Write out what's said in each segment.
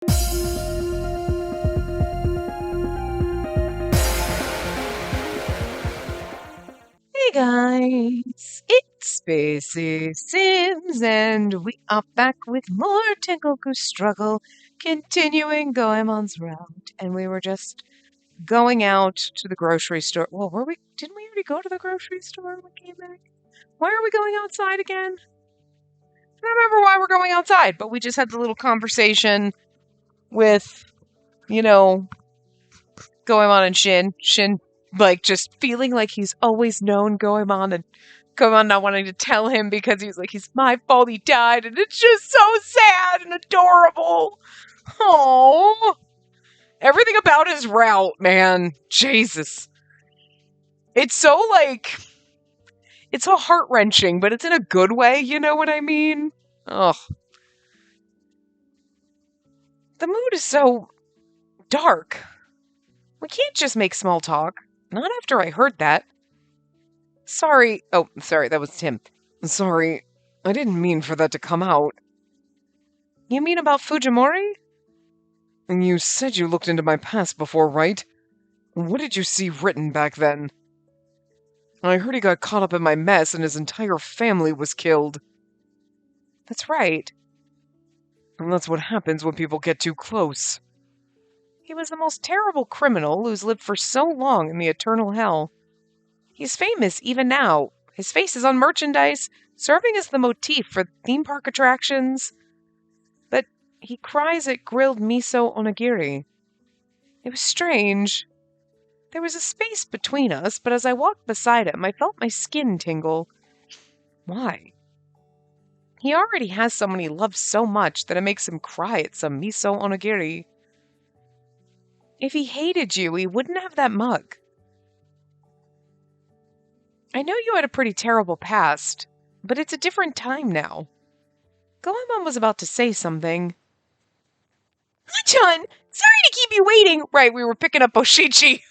Hey guys, it's Spacey Sims, and we are back with more Tengoku struggle, continuing Goemon's route, and we were just going out to the grocery store. Well, were we? Didn't we already go to the grocery store when we came back? Why are we going outside again? I don't remember why we're going outside, but we just had the little conversation with, you know, Goemon and Shin. Shin, like, just feeling like he's always known Goemon and Goemon not wanting to tell him because he's like, he's my fault he died, and it's just so sad and adorable. Oh, everything about his route, man. Jesus. It's so, like, it's so heart-wrenching, but it's in a good way, you know what I mean? Ugh. The mood is so dark. We can't just make small talk. Not after I heard that. Sorry. Oh, sorry, that was Tim. Sorry. I didn't mean for that to come out. You mean about Fujimori? And you said you looked into my past before, right? What did you see written back then? I heard he got caught up in my mess and his entire family was killed. That's right. And that's what happens when people get too close. He was the most terrible criminal who's lived for so long in the eternal hell. He's famous even now. His face is on merchandise, serving as the motif for theme park attractions. But he cries at grilled miso onigiri. It was strange. There was a space between us, but as I walked beside him, I felt my skin tingle. Why? He already has someone he loves so much that it makes him cry at some miso onigiri. If he hated you, he wouldn't have that mug. I know you had a pretty terrible past, but it's a different time now. Goemon was about to say something. John, sorry to keep you waiting. Right, we were picking up Oshichi.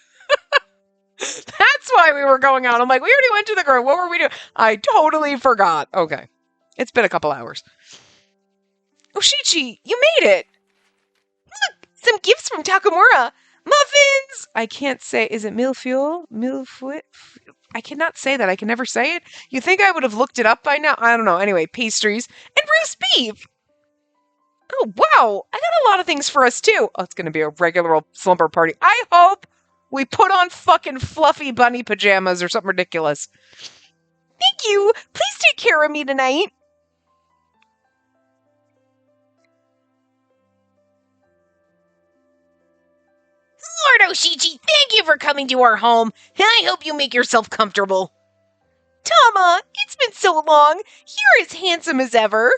That's why we were going out. I'm like, we already went to the girl. What were we doing? I totally forgot. Okay. It's been a couple hours. Oshichi, you made it. Look, some gifts from Takamura. Muffins! I can't say, is it milfuel? Milfuit? I cannot say that. I can never say it. You think I would have looked it up by now? I don't know. Anyway, pastries and roast beef. Oh, wow. I got a lot of things for us, too. Oh, it's going to be a regular old slumber party. I hope we put on fucking fluffy bunny pajamas or something ridiculous. Thank you. Please take care of me tonight. Lord Oshichi, thank you for coming to our home, and I hope you make yourself comfortable. Tama, it's been so long. You're as handsome as ever.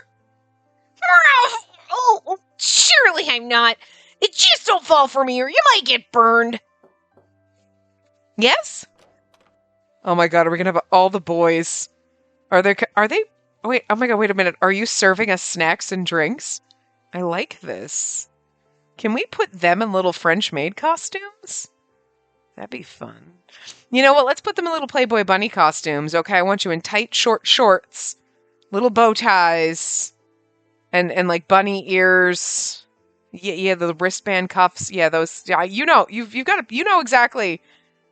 Oh, surely I'm not. Just don't fall for me or you might get burned. Yes? Oh my god, are we gonna have all the boys? Are they, wait, oh my god, wait a minute. Are you serving us snacks and drinks? I like this. Can we put them in little French maid costumes? That'd be fun. You know what? Let's put them in little Playboy bunny costumes. Okay, I want you in tight, short shorts, little bow ties, and like bunny ears. Yeah, the wristband cuffs. Yeah, those. Yeah, you know, you've got to. You know exactly.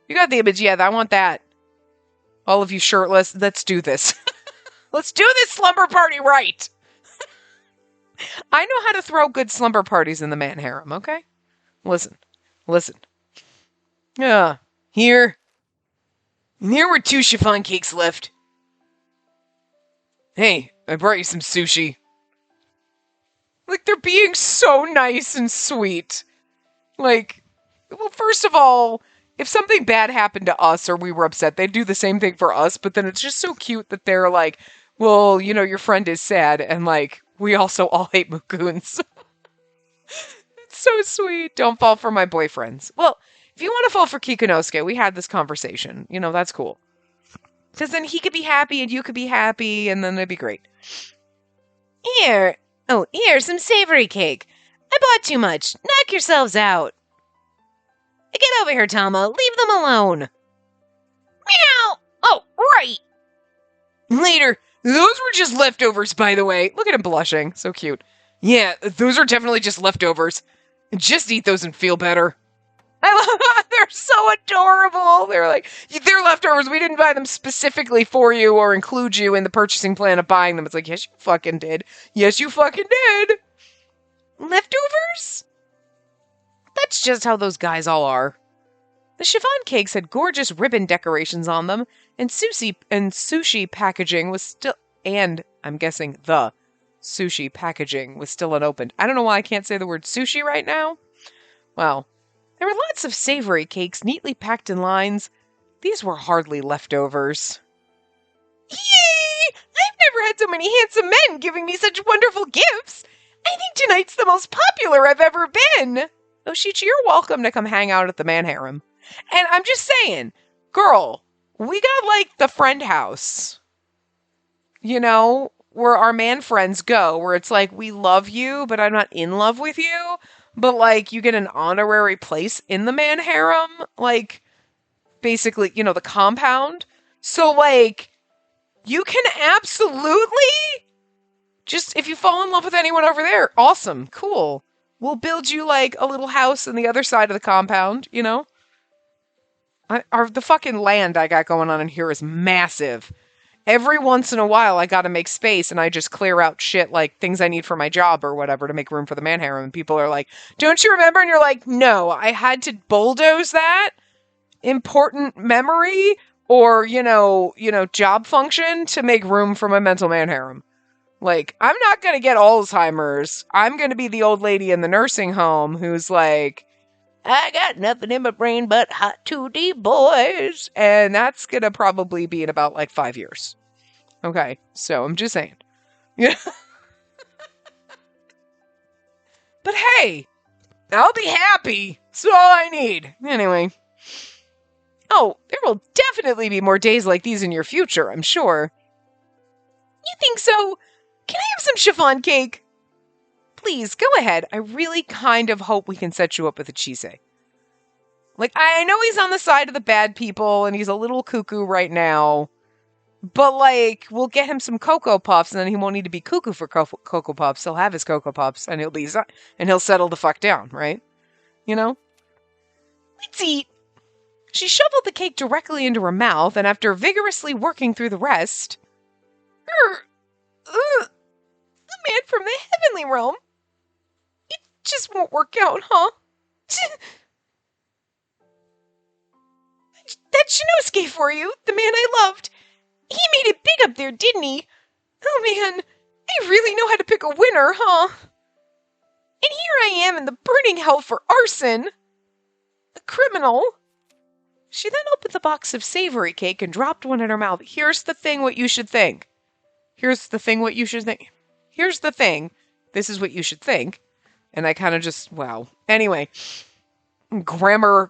You got the image. Yeah, I want that. All of you shirtless. Let's do this. Let's do this slumber party right. I know how to throw good slumber parties in the man harem, okay? Listen. Yeah, here were 2 chiffon cakes left. Hey, I brought you some sushi. Like, they're being so nice and sweet. Like, well, first of all, if something bad happened to us or we were upset, they'd do the same thing for us, but then it's just so cute that they're like, well, you know, your friend is sad, and like, we also all hate Mukuns. It's so sweet. Don't fall for my boyfriends. Well, if you want to fall for Kikunosuke, we had this conversation. You know, that's cool. Because then he could be happy and you could be happy, and then it'd be great. Here's some savory cake. I bought too much. Knock yourselves out. Get over here, Tama. Leave them alone. Meow! Oh, right. Later. Those were just leftovers, by the way. Look at him blushing. So cute. Yeah, those are definitely just leftovers. Just eat those and feel better. I love they're so adorable. They're like, they're leftovers. We didn't buy them specifically for you or include you in the purchasing plan of buying them. It's like, yes, you fucking did. Yes, you fucking did. Leftovers? That's just how those guys all are. The chiffon cakes had gorgeous ribbon decorations on them, and sushi packaging was still, and I'm guessing the sushi packaging was still unopened. I don't know why I can't say the word sushi right now. Well, there were lots of savory cakes neatly packed in lines. These were hardly leftovers. Yay! I've never had so many handsome men giving me such wonderful gifts. I think tonight's the most popular I've ever been. Oshichi, you're welcome to come hang out at the man harem. And I'm just saying, girl, we got like the friend house, you know, where our man friends go, where it's like, we love you, but I'm not in love with you. But like, you get an honorary place in the man harem, like, basically, you know, the compound. So like, you can absolutely just, if you fall in love with anyone over there, awesome, cool. We'll build you like a little house on the other side of the compound, you know? The fucking land I got going on in here is massive. Every once in a while, I gotta make space and I just clear out shit like things I need for my job or whatever to make room for the man harem. And people are like, don't you remember? And you're like, no, I had to bulldoze that important memory or, job function to make room for my mental man harem. Like, I'm not gonna get Alzheimer's. I'm gonna be the old lady in the nursing home who's like, I got nothing in my brain but hot 2D boys. And that's going to probably be in about like 5 years. Okay, so I'm just saying. Yeah. But hey, I'll be happy. That's all I need. Anyway. Oh, there will definitely be more days like these in your future, I'm sure. You think so? Can I have some chiffon cake? Please, go ahead. I really kind of hope we can set you up with a Chise. Like, I know he's on the side of the bad people, and he's a little cuckoo right now, but, like, we'll get him some Cocoa Puffs, and then he won't need to be cuckoo for Cocoa Puffs. He'll have his Cocoa Puffs, and he'll settle the fuck down, right? You know? Let's eat. She shoveled the cake directly into her mouth, and after vigorously working through the rest... the man from the heavenly realm? It just won't work out, huh? That's Shinosuke for you, the man I loved. He made it big up there, didn't he? Oh man, I really know how to pick a winner, huh? And here I am in the burning hell for arson. A criminal. She then opened the box of savory cake and dropped one in her mouth. Here's the thing what you should think. Here's the thing what you should think. Here's the thing. This is what you should think. And I kind of just, wow. Anyway. Grammar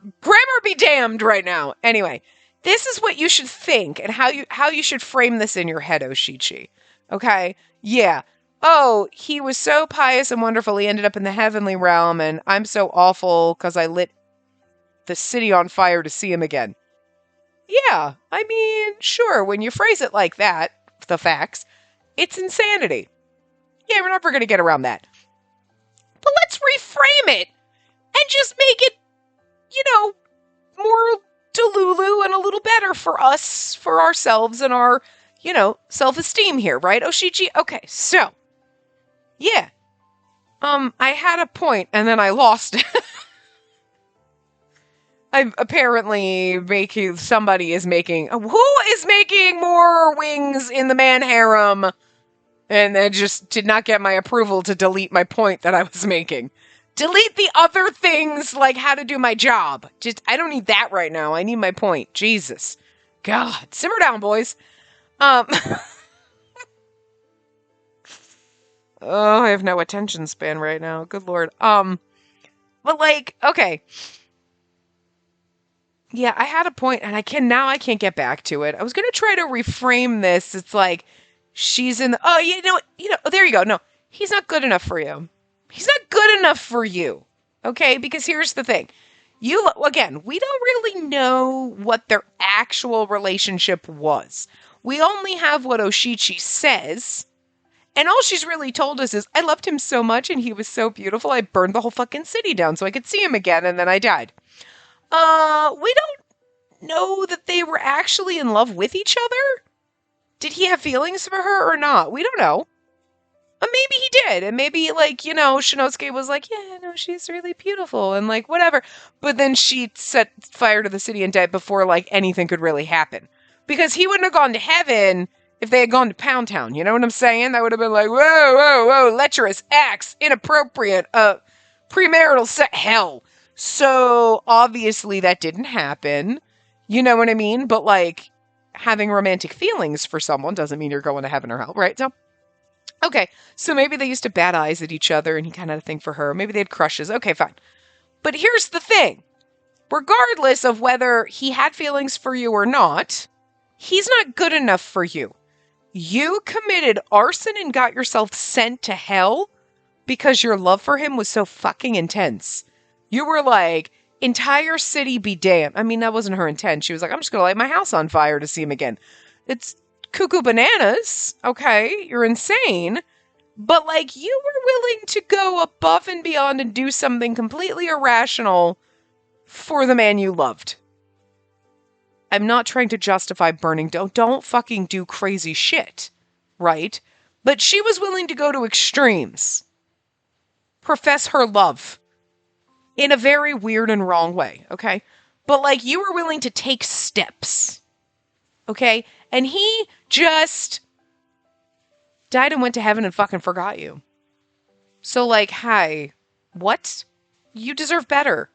be damned right now. Anyway, this is what you should think and how you should frame this in your head, Oshichi. Okay? Yeah. Oh, he was so pious and wonderful. He ended up in the heavenly realm, and I'm so awful because I lit the city on fire to see him again. Yeah, I mean, sure, when you phrase it like that, the facts, it's insanity. Yeah, we're never going to get around that. But let's reframe it and just make it, more Delulu and a little better for us, for ourselves and our, self-esteem here, right, Oshichi? Okay, so, yeah. I had a point and then I lost it. I'm apparently somebody is making, who is making more wings in the man harem? And I just did not get my approval to delete my point that I was making. Delete the other things, like how to do my job. I don't need that right now. I need my point. Jesus. God. Simmer down, boys. Oh, I have no attention span right now. Good Lord. But like, okay. Yeah, I had a point, and I can't get back to it. I was gonna try to reframe this. It's like, she's in the, there you go. No, he's not good enough for you. He's not good enough for you. Okay? Because here's the thing. We don't really know what their actual relationship was. We only have what Oshichi says, And all she's really told us is, I loved him so much and he was so beautiful, I burned the whole fucking city down so I could see him again, and then I died. We don't know that they were actually in love with each other. Did he have feelings for her or not? We don't know. Maybe he did. And maybe, like, you know, Shinosuke was like, yeah, no, she's really beautiful and, like, whatever. But then she set fire to the city and died before, like, anything could really happen. Because he wouldn't have gone to heaven if they had gone to Pound Town. You know what I'm saying? That would have been like, whoa, whoa, whoa, lecherous acts, inappropriate, premarital hell. So, obviously, that didn't happen. You know what I mean? But, like, having romantic feelings for someone doesn't mean you're going to heaven or hell, right? So, okay, so maybe they used to bat eyes at each other and he kind of had a thing for her. Maybe they had crushes. Okay, fine. But here's the thing. Regardless of whether he had feelings for you or not, he's not good enough for you. You committed arson and got yourself sent to hell because your love for him was so fucking intense. You were like, entire city be damned. I mean, that wasn't her intent. She was like, I'm just going to light my house on fire to see him again. It's cuckoo bananas, okay? You're insane. But, like, you were willing to go above and beyond and do something completely irrational for the man you loved. I'm not trying to justify burning. Don't fucking do crazy shit, right? But she was willing to go to extremes. Profess her love. In a very weird and wrong way, okay? But, like, you were willing to take steps, okay? And he just died and went to heaven and fucking forgot you. So, like, hi, what? You deserve better.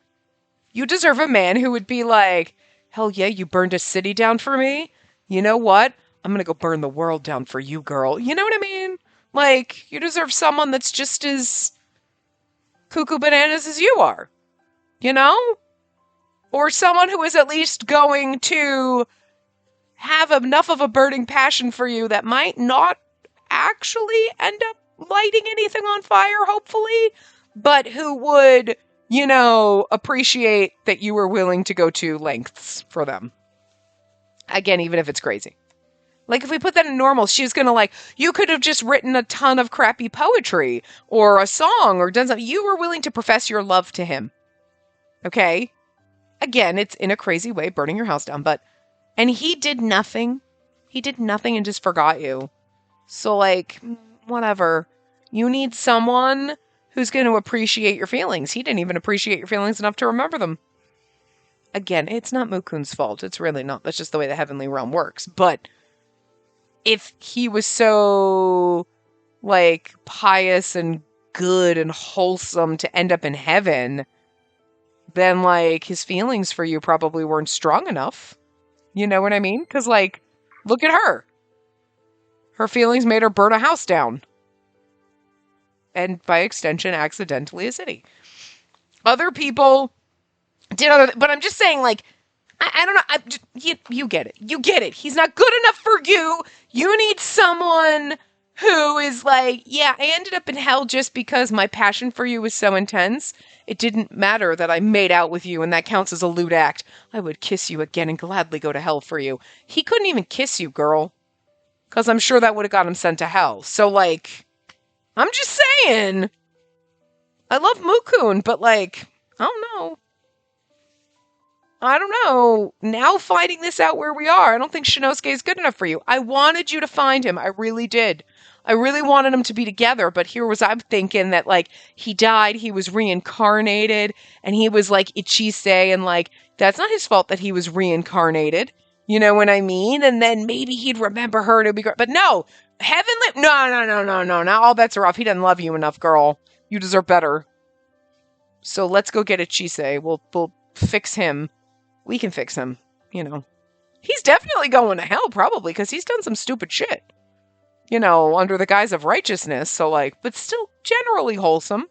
You deserve a man who would be like, hell yeah, you burned a city down for me? You know what? I'm gonna go burn the world down for you, girl. You know what I mean? Like, you deserve someone that's just as cuckoo bananas as you are. You know? Or someone who is at least going to have enough of a burning passion for you that might not actually end up lighting anything on fire, hopefully, but who would, you know, appreciate that you were willing to go to lengths for them. Again, even if it's crazy. Like, if we put that in normal, she's gonna, like, you could have just written a ton of crappy poetry or a song or done something. You were willing to profess your love to him. Okay? Again, it's in a crazy way, burning your house down, but and he did nothing. He did nothing and just forgot you. So, like, whatever. You need someone who's going to appreciate your feelings. He didn't even appreciate your feelings enough to remember them. Again, it's not Mukun's fault. It's really not. That's just the way the heavenly realm works. But if he was so, like, pious and good and wholesome to end up in heaven, then, like, his feelings for you probably weren't strong enough. You know what I mean? Because, like, look at her. Her feelings made her burn a house down. And by extension, accidentally a city. Other people did other... But I'm just saying, like, I don't know. You get it. You get it. He's not good enough for you. You need someone who is like, yeah, I ended up in hell just because my passion for you was so intense. It didn't matter that I made out with you and that counts as a lewd act. I would kiss you again and gladly go to hell for you. He couldn't even kiss you, girl. Because I'm sure that would have got him sent to hell. So, like, I'm just saying. I love Mukun, but, like, I don't know. I don't know. Now finding this out where we are, I don't think Shinosuke is good enough for you. I wanted you to find him. I really did. I really wanted them to be together, but here was I'm thinking that, like, he died, he was reincarnated, and he was, like, Ichise, and, like, that's not his fault that he was reincarnated. You know what I mean? And then maybe he'd remember her and it'd be great. But no! Heavenly... No. Now all bets are off. He doesn't love you enough, girl. You deserve better. So let's go get Ichise. We'll fix him. We can fix him. You know. He's definitely going to hell, probably, because he's done some stupid shit. You know, under the guise of righteousness, so, like, but still generally wholesome.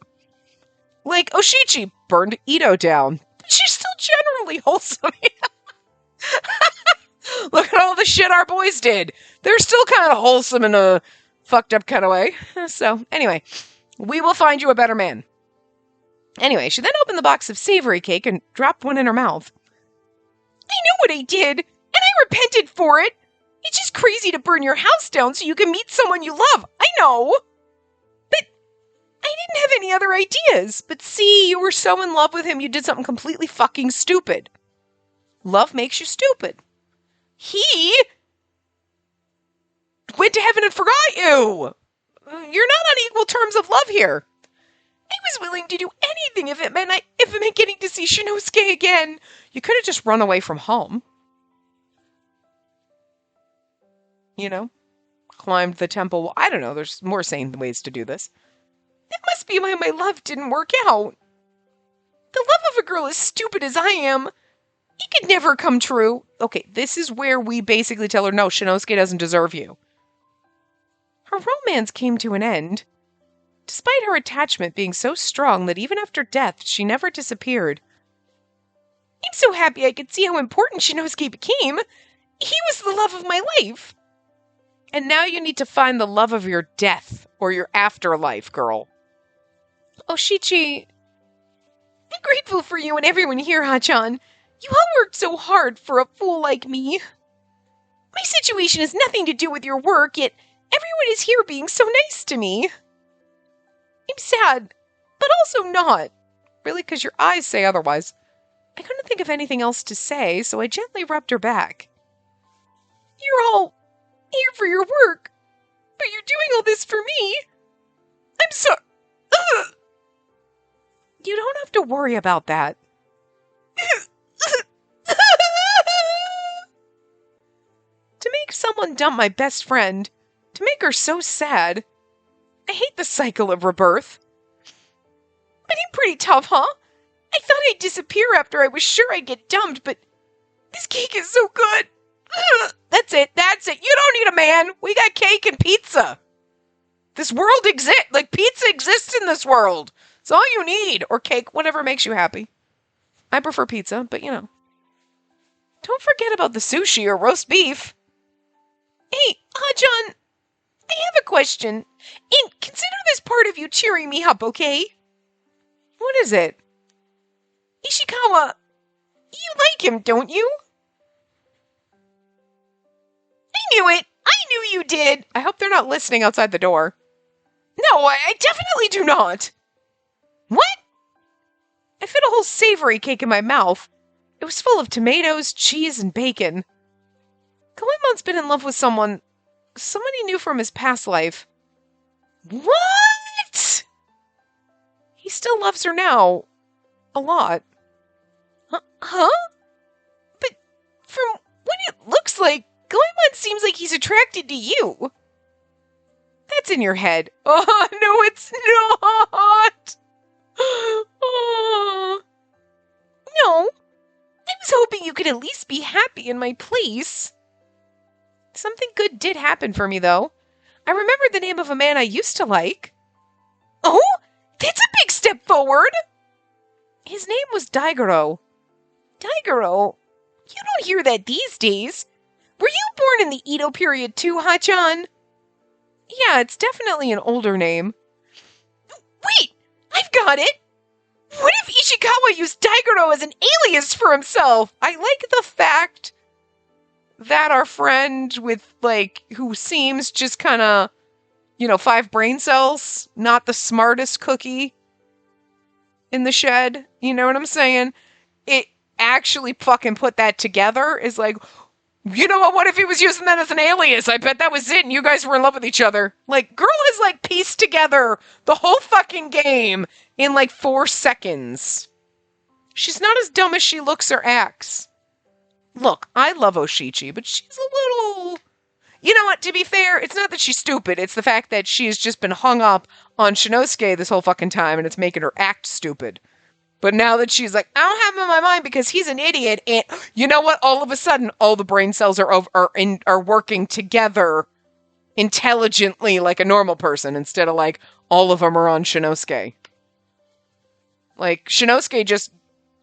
Like, Oshichi burned Ito down. She's still generally wholesome. Look at all the shit our boys did. They're still kind of wholesome in a fucked up kind of way. So, anyway, we will find you a better man. Anyway, she then opened the box of savory cake and dropped one in her mouth. I knew what I did, and I repented for it. It's just crazy to burn your house down so you can meet someone you love. I know. But I didn't have any other ideas. But see, you were so in love with him, you did something completely fucking stupid. Love makes you stupid. He went to heaven and forgot you. You're not on equal terms of love here. I was willing to do anything if it meant getting to see Shinosuke again. You could have just run away from home. You know? Climbed the temple wall. I don't know, there's more sane ways to do this. That must be why my love didn't work out. The love of a girl as stupid as I am, it could never come true. Okay, this is where we basically tell her, no, Shinosuke doesn't deserve you. Her romance came to an end. Despite her attachment being so strong that even after death, she never disappeared. I'm so happy I could see how important Shinosuke became. He was the love of my life. And now you need to find the love of your death, or your afterlife, girl. Oshichi, I'm grateful for you and everyone here, Hachan. You all worked so hard for a fool like me. My situation has nothing to do with your work, yet everyone is here being so nice to me. I'm sad, but also not. Really, because your eyes say otherwise. I couldn't think of anything else to say, so I gently rubbed her back. You're all here for your work, but you're doing all this for me. I'm sorry. You don't have to worry about that. To make someone dump my best friend, to make her so sad. I hate the cycle of rebirth. But I'm pretty tough, huh? I thought I'd disappear after I was sure I'd get dumped, but this cake is so good. That's it. You don't need a man. We got cake and pizza. This world exists. Like, pizza exists in this world. It's all you need. Or cake, whatever makes you happy. I prefer pizza, but you know. Don't forget about the sushi or roast beef. Hey, Hachan, I have a question. And consider this part of you cheering me up, okay? What is it? Ishikawa, you like him, don't you? I knew it! I knew you did! I hope they're not listening outside the door. No, I definitely do not! What? I fit a whole savory cake in my mouth. It was full of tomatoes, cheese, and bacon. Kawaimon's been in love with someone he knew from his past life. What? He still loves her now. A lot. Huh? But from what it looks like, Goemon seems like he's attracted to you. That's in your head. Oh, no, it's not. Oh. No. I was hoping you could at least be happy in my place. Something good did happen for me, though. I remembered the name of a man I used to like. Oh? That's a big step forward! His name was Daigoro. Daigoro? You don't hear that these days. Were you born in the Edo period too, Hachan? Yeah, it's definitely an older name. Wait! I've got it! What if Ishikawa used Daigoro as an alias for himself? I like the fact that our friend with, like, who seems just kind of, 5 brain cells, not the smartest cookie in the shed, you know what I'm saying? It actually fucking put that together, is like, you know what if he was using that as an alias? I bet that was it and you guys were in love with each other. Like, girl has, like, pieced together the whole fucking game in, like, 4 seconds. She's not as dumb as she looks or acts. Look, I love Oshichi, but she's a little... You know what, to be fair, it's not that she's stupid, it's the fact that she's just been hung up on Shinosuke this whole fucking time, and it's making her act stupid. But now that she's like, I don't have him in my mind because he's an idiot, and you know what, all of a sudden, all the brain cells are working together intelligently like a normal person, instead of like, all of them are on Shinosuke. Like, Shinosuke just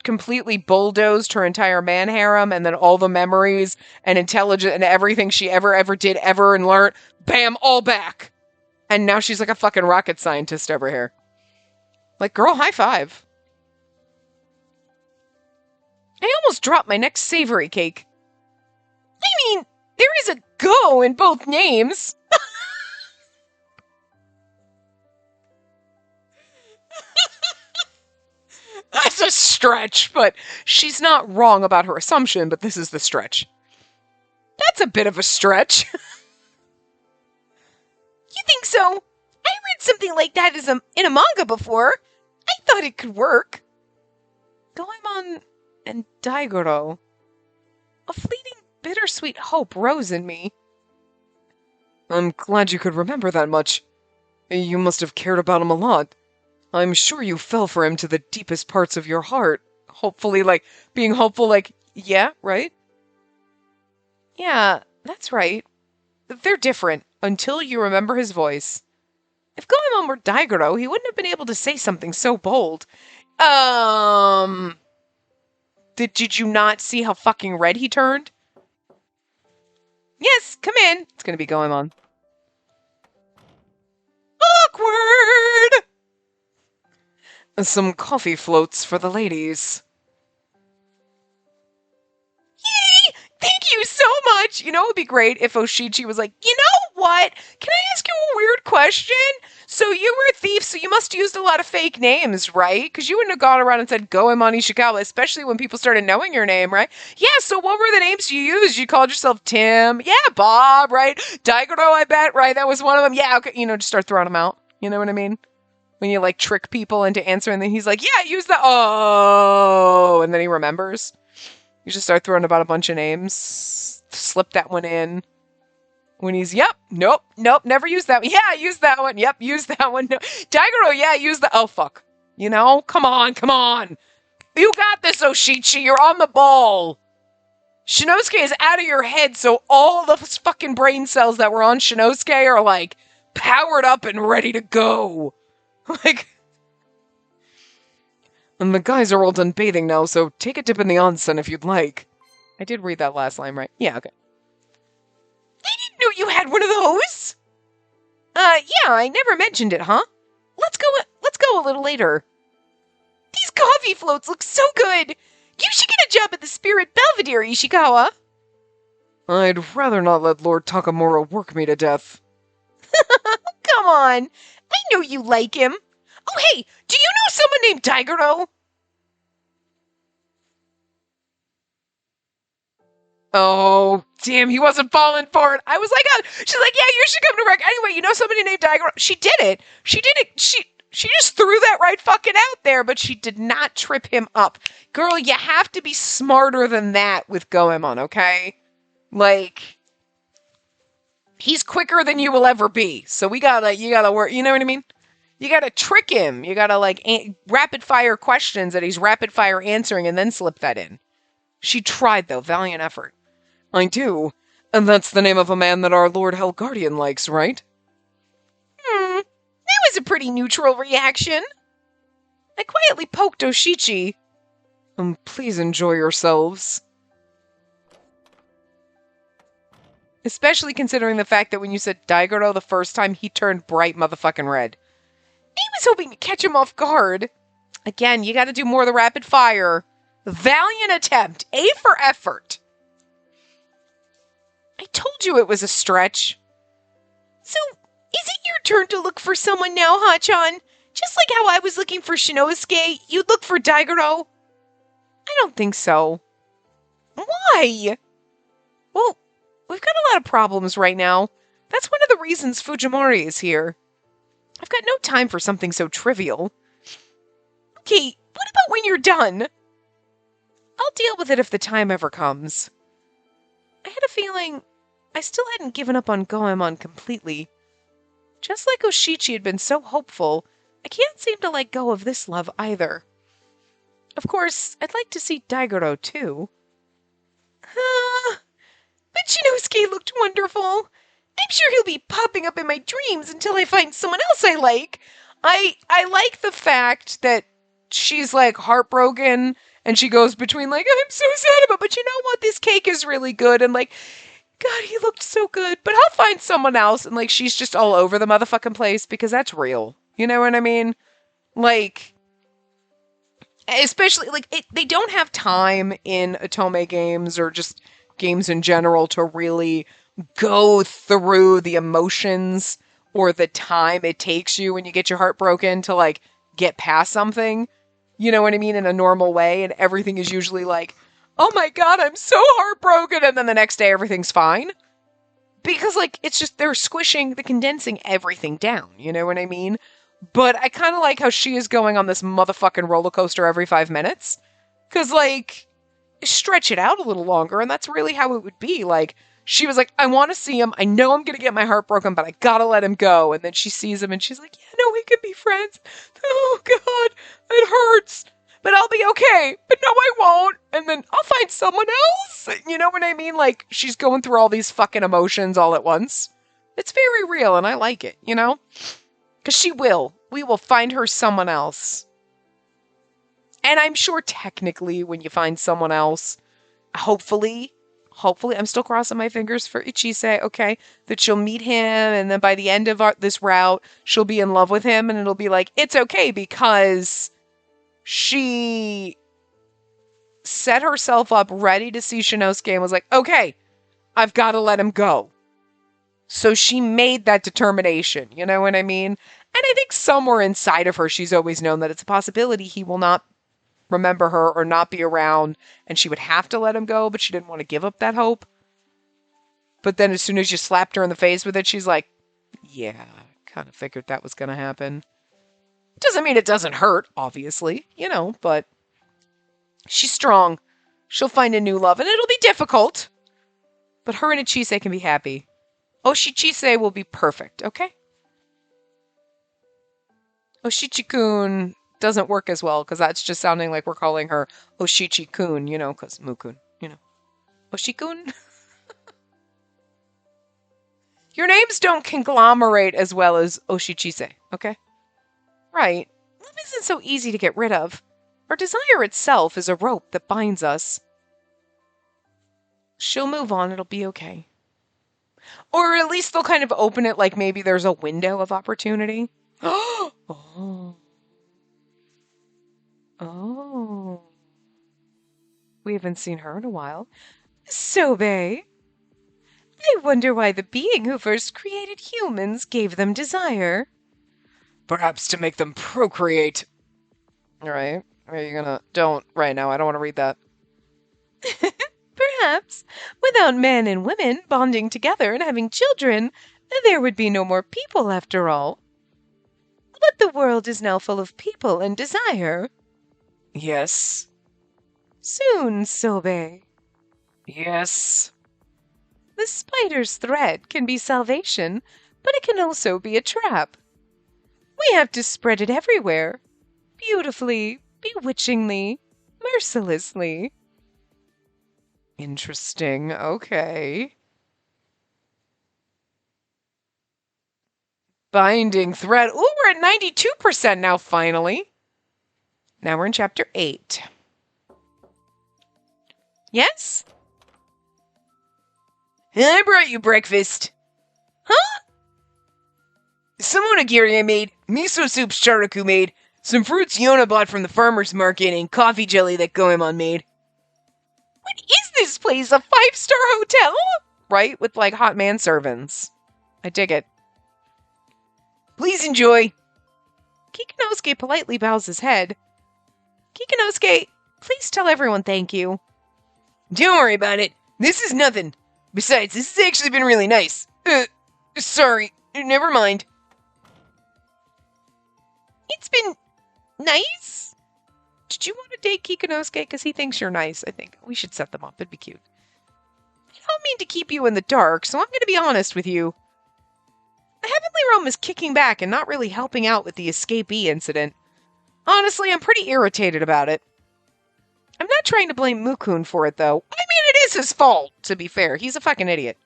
completely bulldozed her entire man harem, and then all the memories and intelligence and everything she ever did and learned, bam, all back. And now she's like a fucking rocket scientist over here. Like, girl, high five. I almost dropped my next savory cake. I mean, There is a go in both names. That's a stretch, but she's not wrong about her assumption, but this is the stretch. That's a bit of a stretch. You think so? I read something like that in a manga before. I thought it could work. Goemon and Daigoro. A fleeting, bittersweet hope rose in me. I'm glad you could remember that much. You must have cared about him a lot. I'm sure you fell for him to the deepest parts of your heart. Hopefully, being hopeful, yeah, right? Yeah, that's right. They're different, until you remember his voice. If Goemon were Daigoro, he wouldn't have been able to say something so bold. Did you not see how fucking red he turned? Yes, come in. It's gonna be Goemon. Awkward! Some coffee floats for the ladies. Yay! Thank you so much! You know, it would be great if Oshichi was like, you know what? Can I ask you a weird question? So you were a thief, so you must have used a lot of fake names, right? Because you wouldn't have gone around and said Goemon Ishikawa, especially when people started knowing your name, right? Yeah, so what were the names you used? You called yourself Tim. Yeah, Bob, right? Daigoro, I bet, right? That was one of them. Yeah, okay, just start throwing them out. You know what I mean? When you, trick people into answering, and then he's like, yeah, use the oh, and then he remembers. You just start throwing about a bunch of names. Slip that one in. When he's, yep, nope, never use that one. Yeah, use that one. Yep, use that one. No. Daigoro, yeah, use the, oh, fuck. Come on. You got this, Oshichi. You're on the ball. Shinosuke is out of your head, so all the fucking brain cells that were on Shinosuke are, powered up and ready to go. And the guys are all done bathing now, so take a dip in the onsen if you'd like. I did read that last line, right? Yeah, okay. I didn't know you had one of those! Yeah, I never mentioned it, huh? Let's go a little later. These coffee floats look so good! You should get a job at the Spirit Belvedere, Ishikawa! I'd rather not let Lord Takamura work me to death. Come on! I know you like him! Oh, hey! Do you know someone named Daigoro? Oh, damn, he wasn't falling for it. I was like, oh, she's like, yeah, you should come to work. Anyway, you know somebody named Daigoro? She did it. She just threw that right fucking out there, but she did not trip him up. Girl, you have to be smarter than that with Goemon, okay? He's quicker than you will ever be. So you gotta work, you know what I mean? You gotta trick him. You gotta, rapid fire questions that he's rapid fire answering and then slip that in. She tried, though. Valiant effort. I do. And that's the name of a man that our Lord Hellguardian likes, right? That was a pretty neutral reaction. I quietly poked Oshichi. Please enjoy yourselves. Especially considering the fact that when you said Daigoro the first time, he turned bright motherfucking red. I was hoping to catch him off guard. Again, you gotta do more of the rapid fire. Valiant attempt. A for effort. I told you it was a stretch. So, is it your turn to look for someone now, Hachan? Just like how I was looking for Shinosuke, you'd look for Daigoro? I don't think so. Why? Well, we've got a lot of problems right now. That's one of the reasons Fujimori is here. I've got no time for something so trivial. Okay, what about when you're done? I'll deal with it if the time ever comes. I had a feeling I still hadn't given up on Goemon completely. Just like Oshichi had been so hopeful, I can't seem to let go of this love either. Of course, I'd like to see Daigoro too. But Shinosuke looked wonderful. I'm sure he'll be popping up in my dreams until I find someone else I like. I like the fact that she's heartbroken and she goes between I'm so sad about, but you know what? This cake is really good. And God, he looked so good, but I'll find someone else. And she's just all over the motherfucking place because that's real. You know what I mean? Especially they don't have time in Otome games or just games in general to really go through the emotions or the time it takes you when you get your heart broken to like get past something. You know what I mean? In a normal way. And everything is usually like, oh my God, I'm so heartbroken. And then the next day, everything's fine. Because, like, it's just, they're condensing everything down. You know what I mean? But I kind of like how she is going on this motherfucking roller coaster every 5 minutes. Because, like, stretch it out a little longer. And that's really how it would be. Like, she was like, I want to see him. I know I'm going to get my heart broken, but I gotta let him go. And then she sees him and she's like, yeah, no, we can be friends. Oh, God, it hurts. But I'll be okay. But no, I won't. And then I'll find someone else. You know what I mean? Like, she's going through all these fucking emotions all at once. It's very real, and I like it, you know? Because she will. We will find her someone else. And I'm sure technically when you find someone else, hopefully, I'm still crossing my fingers for Ichise, okay? That she'll meet him, and then by the end of this route, she'll be in love with him, and it'll be like, it's okay because she set herself up ready to see Shinosuke and was like, okay, I've got to let him go. So she made that determination, you know what I mean? And I think somewhere inside of her, she's always known that it's a possibility he will not remember her or not be around, and she would have to let him go, but she didn't want to give up that hope. But then as soon as you slapped her in the face with it, she's like, yeah, kind of figured that was going to happen. Doesn't mean it doesn't hurt, obviously, you know, but she's strong. She'll find a new love, and it'll be difficult. But her and Ichise can be happy. Oshichise will be perfect, okay? Oshichi-kun doesn't work as well, because that's just sounding like we're calling her Oshichi-kun, you know, because Mukun, you know. Oshikun? Your names don't conglomerate as well as Oshichise, okay? Right. Love isn't so easy to get rid of. Our desire itself is a rope that binds us. She'll move on, it'll be okay. Or at least they'll kind of open it like maybe there's a window of opportunity. Oh. Oh. We haven't seen her in a while. Sobe. I wonder why the being who first created humans gave them desire. Perhaps to make them procreate. Alright. Are you gonna... Don't right now. I don't want to read that. Perhaps. Without men and women bonding together and having children, there would be no more people after all. But the world is now full of people and desire. Yes. Soon, Sobe. Yes. The spider's thread can be salvation, but it can also be a trap. We have to spread it everywhere. Beautifully, bewitchingly, mercilessly. Interesting. Okay. Binding thread. Ooh, we're at 92% now, finally. Now we're in chapter 8. Yes? I brought you breakfast. Huh? Some onigiri I made, miso soup Sharaku made, some fruits Yona bought from the farmer's market, and coffee jelly that Goemon made. What is this place? A 5-star hotel? Right? With, like, hot manservants. I dig it. Please enjoy. Kikinosuke politely bows his head. Kikinosuke, please tell everyone thank you. Don't worry about it. This is nothing. Besides, this has actually been really nice. Sorry. Never mind. It's been nice? Did you want to date Kikinosuke? Because he thinks you're nice, I think. We should set them up. It'd be cute. I don't mean to keep you in the dark, so I'm going to be honest with you. The Heavenly Realm is kicking back and not really helping out with the escapee incident. Honestly, I'm pretty irritated about it. I'm not trying to blame Mukun for it, though. I mean, it is his fault, to be fair. He's a fucking idiot.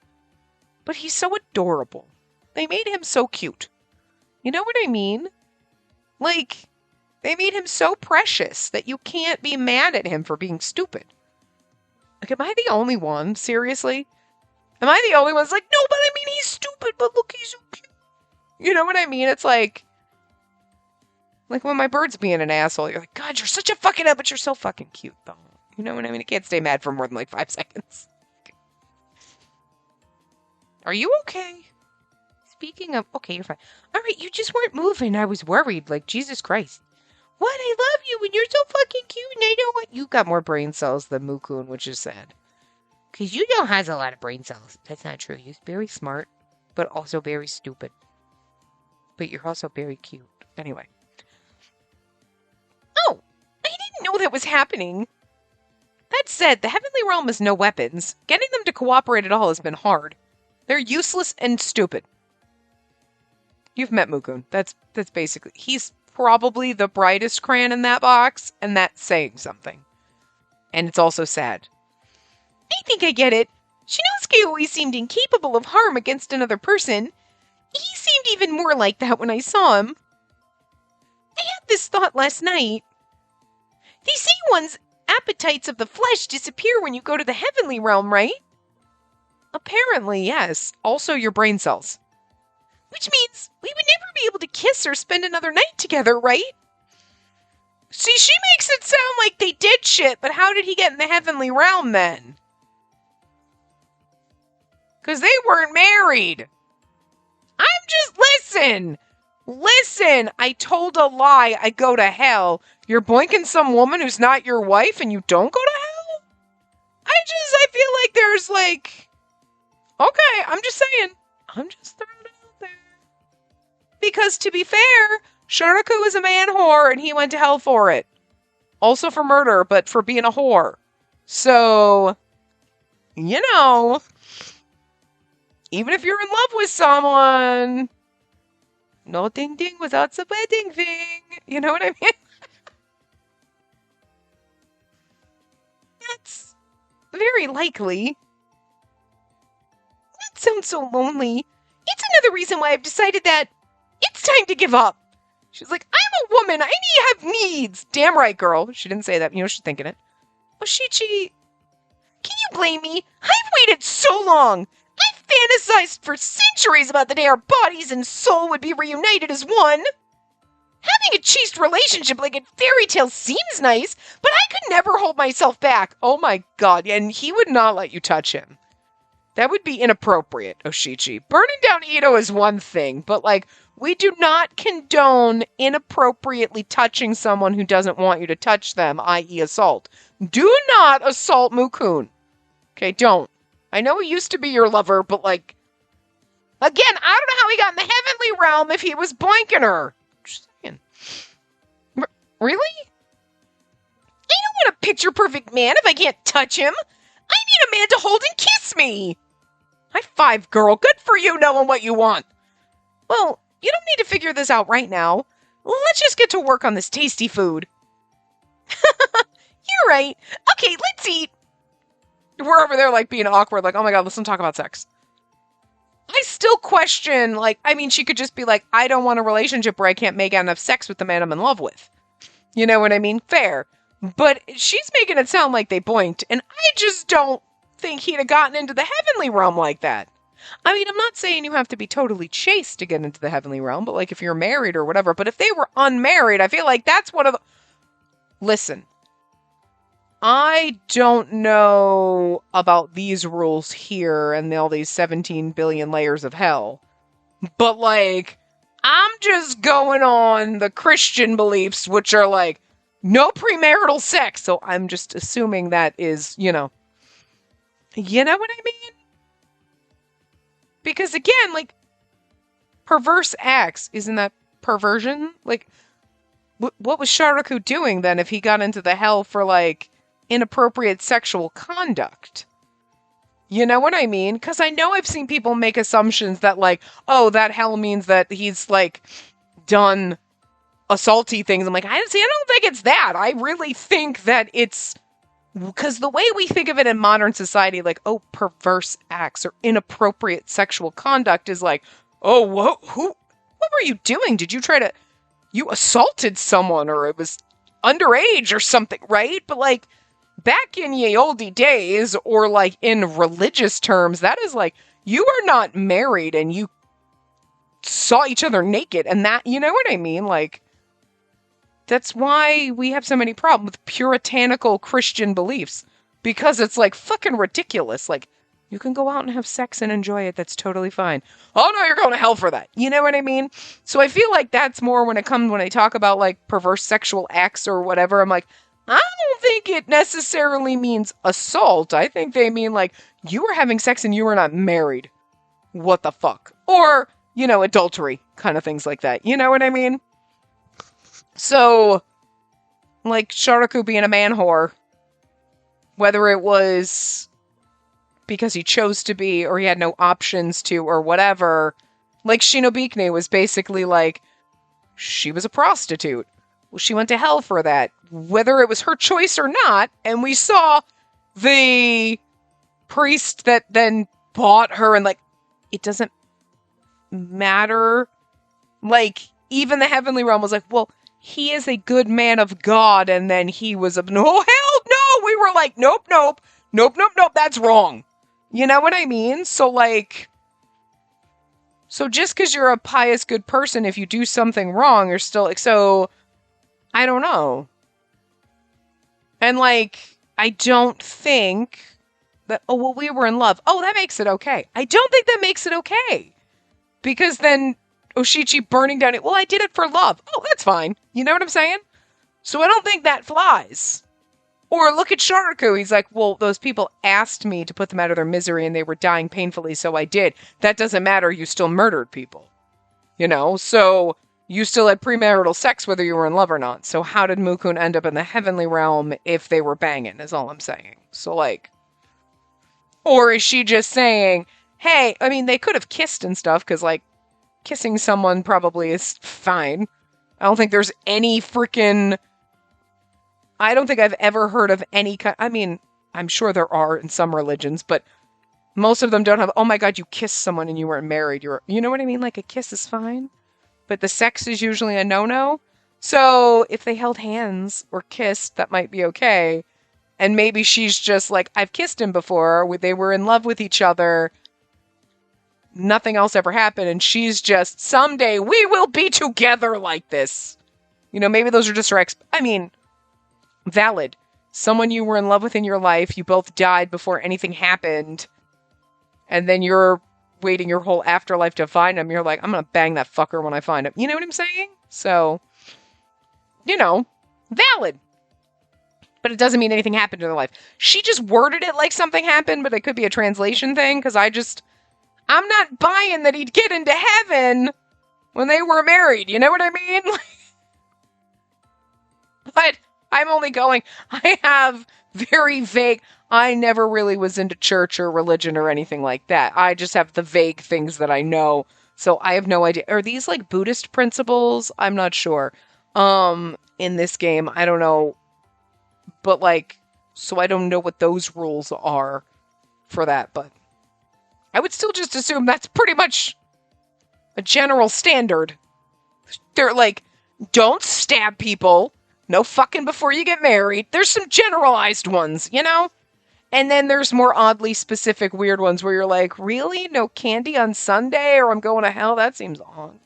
But he's so adorable. They made him so cute. You know what I mean? Like, they made him so precious that you can't be mad at him for being stupid. Like, am I the only one? Seriously? Am I the only one that's like, no, but I mean, he's stupid, but look, he's so cute. You know what I mean? It's like when my bird's being an asshole, you're like, God, you're such a fucking but you're so fucking cute, though. You know what I mean? I can't stay mad for more than like 5 seconds. Are you okay? Speaking of, okay, you're fine. All right, you just weren't moving. I was worried. Like, Jesus Christ. What? I love you, and you're so fucking cute, and I know what. You got more brain cells than Mukun, which is sad. Because Yuno has a lot of brain cells. That's not true. He's very smart, but also very stupid. But you're also very cute. Anyway. Oh, I didn't know that was happening. That said, the Heavenly Realm has no weapons. Getting them to cooperate at all has been hard. They're useless and stupid. You've met Mukun. That's basically... He's probably the brightest crayon in that box, and that's saying something. And it's also sad. I think I get it. Shinosuke always seemed incapable of harm against another person. He seemed even more like that when I saw him. I had this thought last night. They say one's appetites of the flesh disappear when you go to the Heavenly Realm, right? Apparently, yes. Also your brain cells. Which means we would never be able to kiss or spend another night together, right? See, she makes it sound like they did shit, but how did he get in the Heavenly Realm then? Because they weren't married. Listen, I told a lie. I go to hell. You're boinking some woman who's not your wife and you don't go to hell? I feel like there's like, okay, I'm just saying. I'm just throwing it out there. Because to be fair, Shinoku was a man whore and he went to hell for it. Also for murder, but for being a whore. So, you know, even if you're in love with someone, no ding ding without the wedding thing. You know what I mean? That's very likely. That sounds so lonely. It's another reason why I've decided that it's time to give up. She's like, I'm a woman. I have needs. Damn right, girl. She didn't say that. You know, she's thinking it. Oshichi, can you blame me? I've waited so long. I've fantasized for centuries about the day our bodies and soul would be reunited as one. Having a chaste relationship like a fairy tale seems nice, but I could never hold myself back. Oh my god, and he would not let you touch him. That would be inappropriate, Oshichi. Burning down Ito is one thing, but like, we do not condone inappropriately touching someone who doesn't want you to touch them, i.e. assault. Do not assault Mukun. Okay, don't. I know he used to be your lover, but like, again, I don't know how he got in the Heavenly Realm if he was boinking her. Just saying. Really? I don't want a picture-perfect man if I can't touch him. I need a man to hold and kiss me. High five, girl. Good for you knowing what you want. Well, you don't need to figure this out right now. Let's just get to work on this tasty food. You're right. Okay, let's eat. We're over there like being awkward, like, oh my god, let's not talk about sex. I still question, like, I mean, she could just be like, I don't want a relationship where I can't make enough sex with the man I'm in love with. You know what I mean? Fair. But she's making it sound like they boinked, and I just don't think he'd have gotten into the Heavenly Realm like that. I mean, I'm not saying you have to be totally chaste to get into the Heavenly Realm, but like if you're married or whatever, but if they were unmarried, I feel like that's one of the... Listen, I don't know about these rules here and all these 17 billion layers of hell, but like, I'm just going on the Christian beliefs, which are like, no premarital sex, so I'm just assuming that is, you know what I mean? Because again, like, perverse acts, isn't that perversion? Like, what was Sharaku doing then if he got into the hell for, like, inappropriate sexual conduct? You know what I mean? Because I know I've seen people make assumptions that, like, oh, that hell means that he's, like, done assaulty things. I'm like, I don't think it's that. I really think that it's... Because the way we think of it in modern society, like, oh, perverse acts or inappropriate sexual conduct is like, oh, what were you doing? Did you you assaulted someone or it was underage or something, right? But like, back in ye olde days, or like in religious terms, that is like, you are not married and you saw each other naked and that, you know what I mean? Like, that's why we have so many problems with puritanical Christian beliefs. Because it's like fucking ridiculous. Like, You can go out and have sex and enjoy it. That's totally fine. Oh no, you're going to hell for that. You know what I mean? So I feel like that's more when I talk about like perverse sexual acts or whatever. I'm like, I don't think it necessarily means assault. I think they mean like you were having sex and you were not married. What the fuck? Or, adultery, kind of things like that. You know what I mean? So, like Sharaku being a man whore, whether it was because he chose to be or he had no options to or whatever, like Shinobikune was basically like, she was a prostitute. Well, she went to hell for that, whether it was her choice or not. And we saw the priest that then bought her and like, it doesn't matter. Like, even the heavenly realm was like, well, he is a good man of God. And then he was no, hell no. We were like, nope, that's wrong. You know what I mean? So just because you're a pious, good person, if you do something wrong, you're still like, so I don't know. And like, I don't think that, oh, well, we were in love. Oh, that makes it okay. I don't think that makes it okay. Because then Oshichi burning down it, well, I did it for love. Oh, that's fine. You know what I'm saying? So I don't think that flies. Or look at Sharaku. He's like, well, those people asked me to put them out of their misery and they were dying painfully, so I did. That doesn't matter. You still murdered people. So you still had premarital sex whether you were in love or not. So how did Mukun end up in the heavenly realm if they were banging, is all I'm saying. So like, or is she just saying, hey, I mean, they could have kissed and stuff, because like, kissing someone probably is fine. I don't think there's any freaking... I don't think I've ever heard of any kind... I mean, I'm sure there are in some religions, but most of them don't have, oh my god, you kissed someone and you weren't married. You know what I mean? Like, a kiss is fine, but the sex is usually a no-no. So if they held hands or kissed, that might be okay. And maybe she's just like, I've kissed him before. They were in love with each other. Nothing else ever happened. And she's just, someday we will be together like this. Maybe those are just her valid. Someone you were in love with in your life, you both died before anything happened, and then you're waiting your whole afterlife to find him. You're like, I'm gonna bang that fucker when I find him. You know what I'm saying? So, valid. But it doesn't mean anything happened in their life. She just worded it like something happened, but it could be a translation thing, because I'm not buying that he'd get into heaven when they were married. You know what I mean? But I'm only going, I have very vague, I never really was into church or religion or anything like that. I just have the vague things that I know. So I have no idea. Are these like Buddhist principles? I'm not sure. In this game, I don't know. But like, so I don't know what those rules are for that, but I would still just assume that's pretty much a general standard. They're like, don't stab people. No fucking before you get married. There's some generalized ones, And then there's more oddly specific weird ones where you're like, really? No candy on Sunday or I'm going to hell? That seems odd,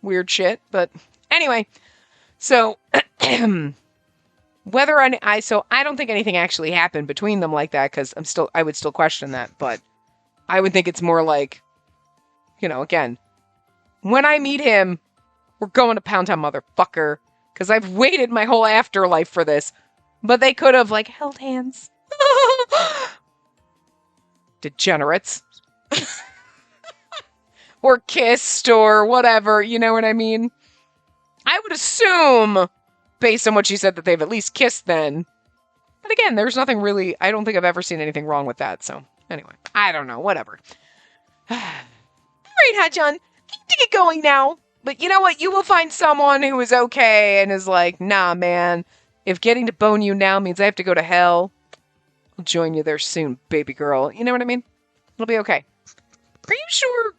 Weird shit. But anyway, so so I don't think anything actually happened between them like that, because I would still question that, but I would think it's more like, again, when I meet him, we're going to Pound Town, motherfucker. Because I've waited my whole afterlife for this. But they could have, like, held hands. Degenerates. Or kissed or whatever, you know what I mean? I would assume, based on what she said, that they've at least kissed then. But again, there's nothing really... I don't think I've ever seen anything wrong with that, so... Anyway, I don't know, whatever. Alright, Hachan, need to get going now. But you know what? You will find someone who is okay and is like, nah, man. If getting to bone you now means I have to go to hell, I'll join you there soon, baby girl. You know what I mean? It'll be okay. Are you sure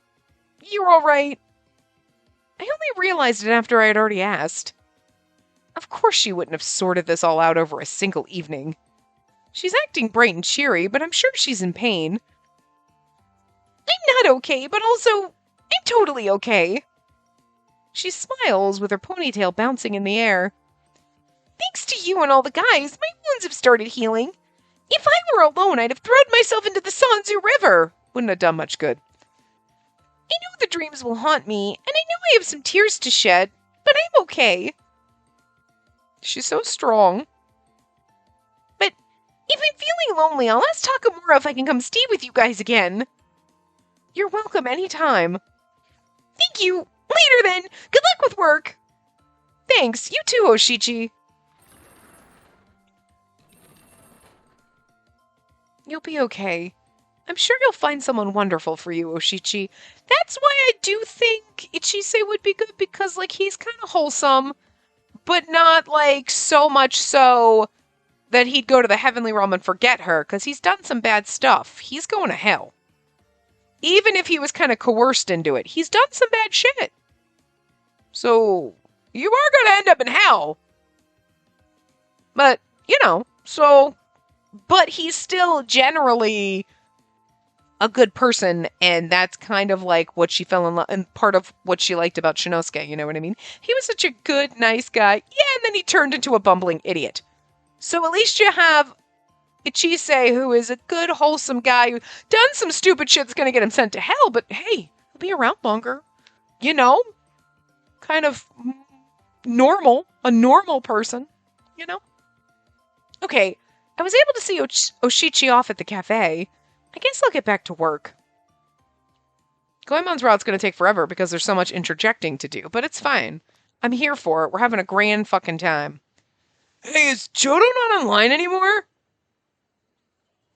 you're alright? I only realized it after I had already asked. Of course she wouldn't have sorted this all out over a single evening. She's acting bright and cheery, but I'm sure she's in pain. I'm not okay, but also, I'm totally okay. She smiles with her ponytail bouncing in the air. Thanks to you and all the guys, my wounds have started healing. If I were alone, I'd have thrown myself into the Sanzu River. Wouldn't have done much good. I know the dreams will haunt me, and I know I have some tears to shed, but I'm okay. She's so strong. But if I'm feeling lonely, I'll ask Takamura if I can come stay with you guys again. You're welcome anytime. Thank you. Later then. Good luck with work. Thanks. You too, Oshichi. You'll be okay. I'm sure you'll find someone wonderful for you, Oshichi. That's why I do think Ichise would be good, because, like, he's kind of wholesome, but not, like, so much so that he'd go to the heavenly realm and forget her, because he's done some bad stuff. He's going to hell. Even if he was kind of coerced into it, he's done some bad shit. So, you are going to end up in hell. But, you know, so... But he's still generally a good person, and that's kind of like what she fell in love, and part of what she liked about Shinosuke, you know what I mean? He was such a good, nice guy. Yeah, and then he turned into a bumbling idiot. So at least you have Ichise, who is a good, wholesome guy who done some stupid shit that's gonna get him sent to hell, but hey, he'll be around longer. You know? Kind of normal. A normal person. You know? Okay, I was able to see Oshichi off at the cafe. I guess I'll get back to work. Goemon's route's gonna take forever because there's so much interjecting to do, but it's fine. I'm here for it. We're having a grand fucking time. Hey, is Jodo not online anymore?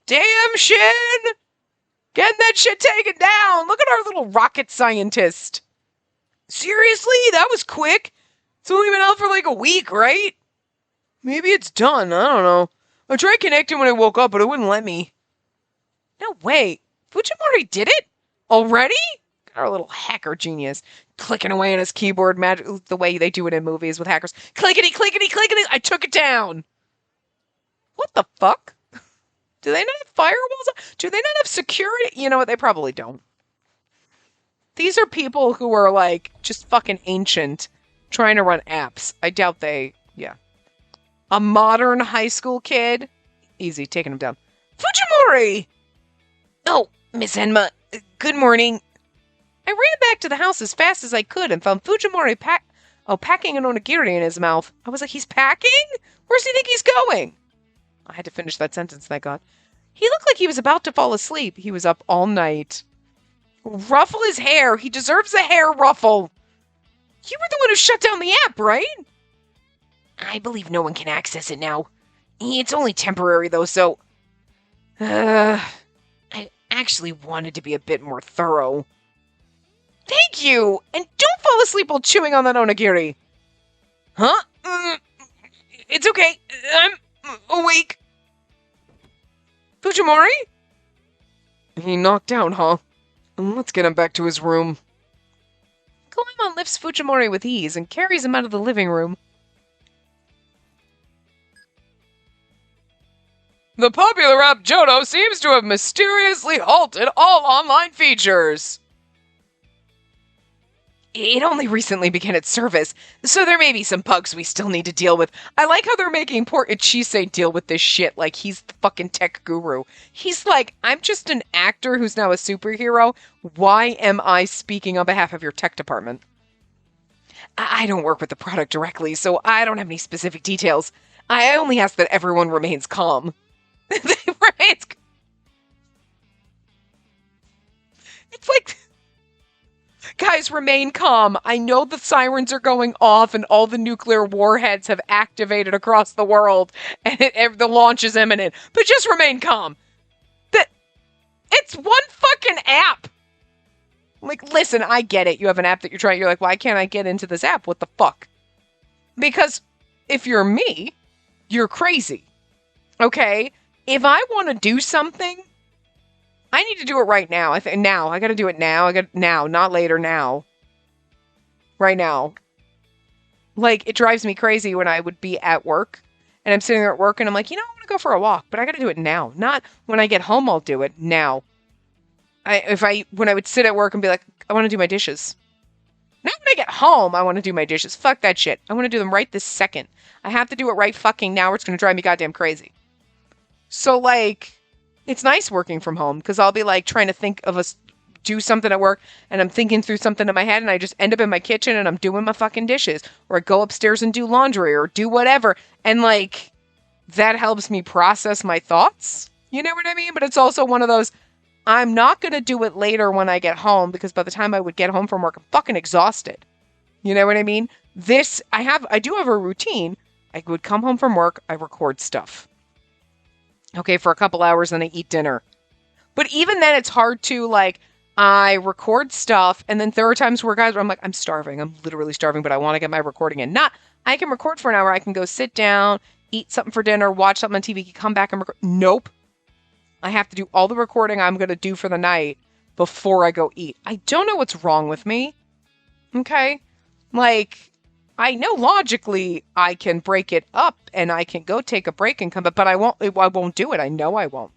Damn, Shin! Getting that shit taken down! Look at our little rocket scientist! Seriously? That was quick? It's only been out for like a week, right? Maybe it's done, I don't know. I tried connecting when I woke up, but it wouldn't let me. No way. Fujimori did it? Already? Our little hacker genius. Clicking away on his keyboard, the way they do it in movies with hackers. Clickety, clickety, clickety! I took it down! What the fuck? Do they not have firewalls? Do they not have security? You know what? They probably don't. These are people who are, like, just fucking ancient, trying to run apps. I doubt they... Yeah. A modern high school kid? Easy, taking him down. Fujimori! Oh, Miss Enma, good morning. I ran back to the house as fast as I could and found Fujimori packing an onigiri in his mouth. I was like, he's packing? Where's he think he's going? I had to finish that sentence, thank God. He looked like he was about to fall asleep. He was up all night. Ruffle his hair. He deserves a hair ruffle. You were the one who shut down the app, right? I believe no one can access it now. It's only temporary, though, so... I actually wanted to be a bit more thorough. Thank you! And don't fall asleep while chewing on that onigiri. Huh? It's okay. I'm awake. Fujimori? He knocked down, huh? Let's get him back to his room. Goemon lifts Fujimori with ease and carries him out of the living room. The popular app Jodo seems to have mysteriously halted all online features. It only recently began its service, so there may be some bugs we still need to deal with. I like how they're making poor Ichise deal with this shit like he's the fucking tech guru. He's like, I'm just an actor who's now a superhero. Why am I speaking on behalf of your tech department? I don't work with the product directly, so I don't have any specific details. I only ask that everyone remains calm. It's like... Guys, remain calm. I know the sirens are going off and all the nuclear warheads have activated across the world and the launch is imminent. But just remain calm. It's one fucking app. Like, listen, I get it. You have an app that you're trying. You're like, why can't I get into this app? What the fuck? Because if you're me, you're crazy. Okay? If I want to do something... I need to do it right now. Now. I gotta do it now. Now, not later, now. Right now. Like, it drives me crazy when I would be at work, and I'm sitting there at work, and I'm like, I want to go for a walk, but I gotta do it now. Not when I get home, I'll do it. Now. When I would sit at work and be like, I want to do my dishes. Not when I get home, I want to do my dishes. Fuck that shit. I want to do them right this second. I have to do it right fucking now, or it's gonna drive me goddamn crazy. So, like, it's nice working from home because I'll be like trying to think of do something at work and I'm thinking through something in my head and I just end up in my kitchen and I'm doing my fucking dishes or I go upstairs and do laundry or do whatever. And like, that helps me process my thoughts. You know what I mean? But it's also one of those, I'm not going to do it later when I get home because by the time I would get home from work, I'm fucking exhausted. You know what I mean? I do have a routine. I would come home from work, I record stuff. Okay, for a couple hours, then I eat dinner. But even then, it's hard to, like, I record stuff, and then there are times where I'm like, I'm starving. I'm literally starving, but I want to get my recording in. I can record for an hour. I can go sit down, eat something for dinner, watch something on TV, come back and record. Nope. I have to do all the recording I'm going to do for the night before I go eat. I don't know what's wrong with me. Okay? Like, I know logically I can break it up and I can go take a break and come back, but I won't do it. I know I won't.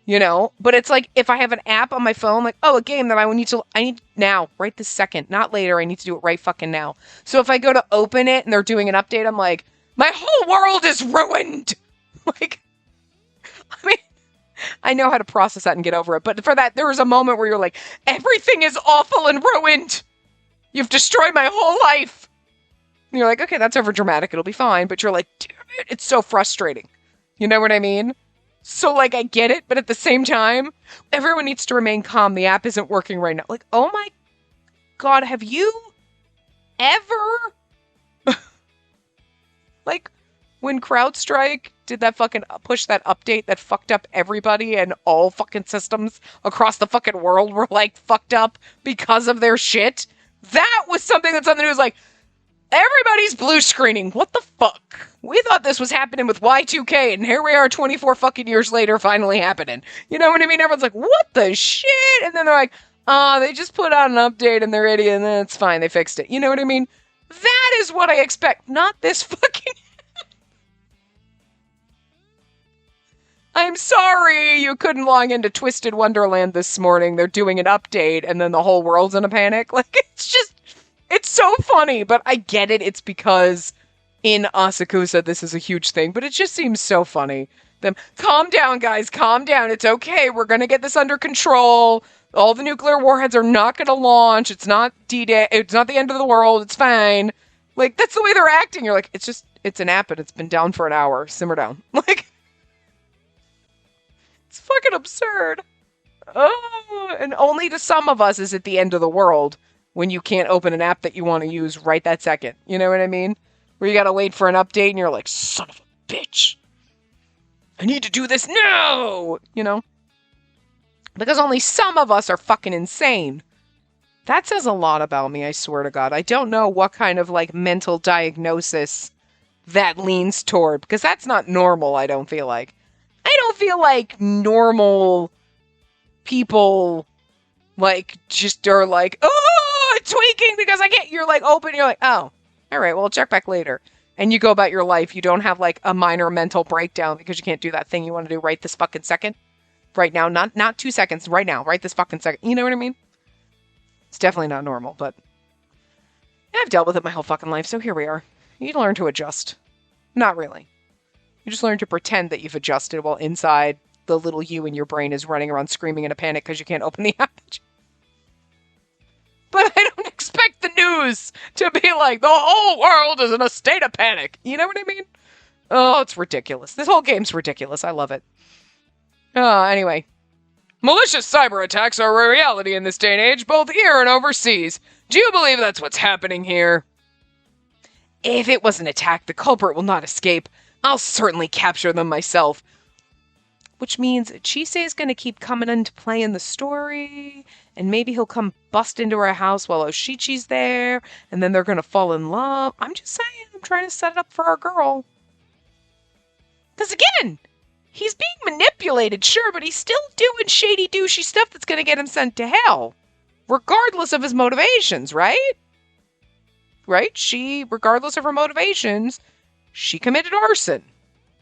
You know, but it's like if I have an app on my phone, like, oh, a game that I need now, right this second, not later. I need to do it right fucking now. So if I go to open it and they're doing an update, I'm like, my whole world is ruined. Like, I mean, I know how to process that and get over it. But for that, there was a moment where you're like, everything is awful and ruined. You've destroyed my whole life. And you're like, okay, that's over dramatic. It'll be fine. But you're like, damn it, it's so frustrating. You know what I mean? So, like, I get it, but at the same time, everyone needs to remain calm. The app isn't working right now. Like, oh my God, have you ever... like, when CrowdStrike did that fucking push that update that fucked up everybody and all fucking systems across the fucking world were, like, fucked up because of their shit? That was something that something was like, everybody's blue screening. What the fuck? We thought this was happening with Y2K, and here we are 24 fucking years later, finally happening. You know what I mean? Everyone's like, what the shit? And then they're like, they just put out an update and they're idiot, and then it's fine. They fixed it. You know what I mean? That is what I expect, not this fucking... I'm sorry you couldn't log into Twisted Wonderland this morning. They're doing an update, and then the whole world's in a panic. Like, it's just... It's so funny, but I get it. It's because in Asakusa, this is a huge thing, but it just seems so funny. Calm down, guys, calm down. It's okay. We're going to get this under control. All the nuclear warheads are not going to launch. It's not D-Day. It's not the end of the world. It's fine. Like, that's the way they're acting. You're like, it's an app and it's been down for an hour. Simmer down. Like, it's fucking absurd. Oh, and only to some of us is it the end of the world. When you can't open an app that you want to use right that second. You know what I mean? Where you gotta wait for an update and you're like, son of a bitch. I need to do this now! You know? Because only some of us are fucking insane. That says a lot about me, I swear to God. I don't know what kind of, like, mental diagnosis that leans toward. Because that's not normal, I don't feel like. I don't feel like normal people, like, just are like, oh! Tweaking because I can't. You're like open. You're like, oh, all right. Well, I'll check back later. And you go about your life. You don't have like a minor mental breakdown because you can't do that thing you want to do right this fucking second. Right now, not 2 seconds. Right now, right this fucking second. You know what I mean? It's definitely not normal, but I've dealt with it my whole fucking life. So here we are. You learn to adjust. Not really. You just learn to pretend that you've adjusted while inside the little you in your brain is running around screaming in a panic because you can't open the app. But I don't expect the news to be like, the whole world is in a state of panic. You know what I mean? Oh, it's ridiculous. This whole game's ridiculous. I love it. Anyway. Malicious cyber attacks are a reality in this day and age, both here and overseas. Do you believe that's what's happening here? If it was an attack, the culprit will not escape. I'll certainly capture them myself. Which means Chisei is going to keep coming into play in the story, and maybe he'll come bust into her house while Oshichi's there, and then they're going to fall in love. I'm just saying, I'm trying to set it up for our girl. Because again, he's being manipulated, sure, but he's still doing shady douchey stuff that's going to get him sent to hell. Regardless of his motivations, right? Right? Regardless of her motivations, she committed arson.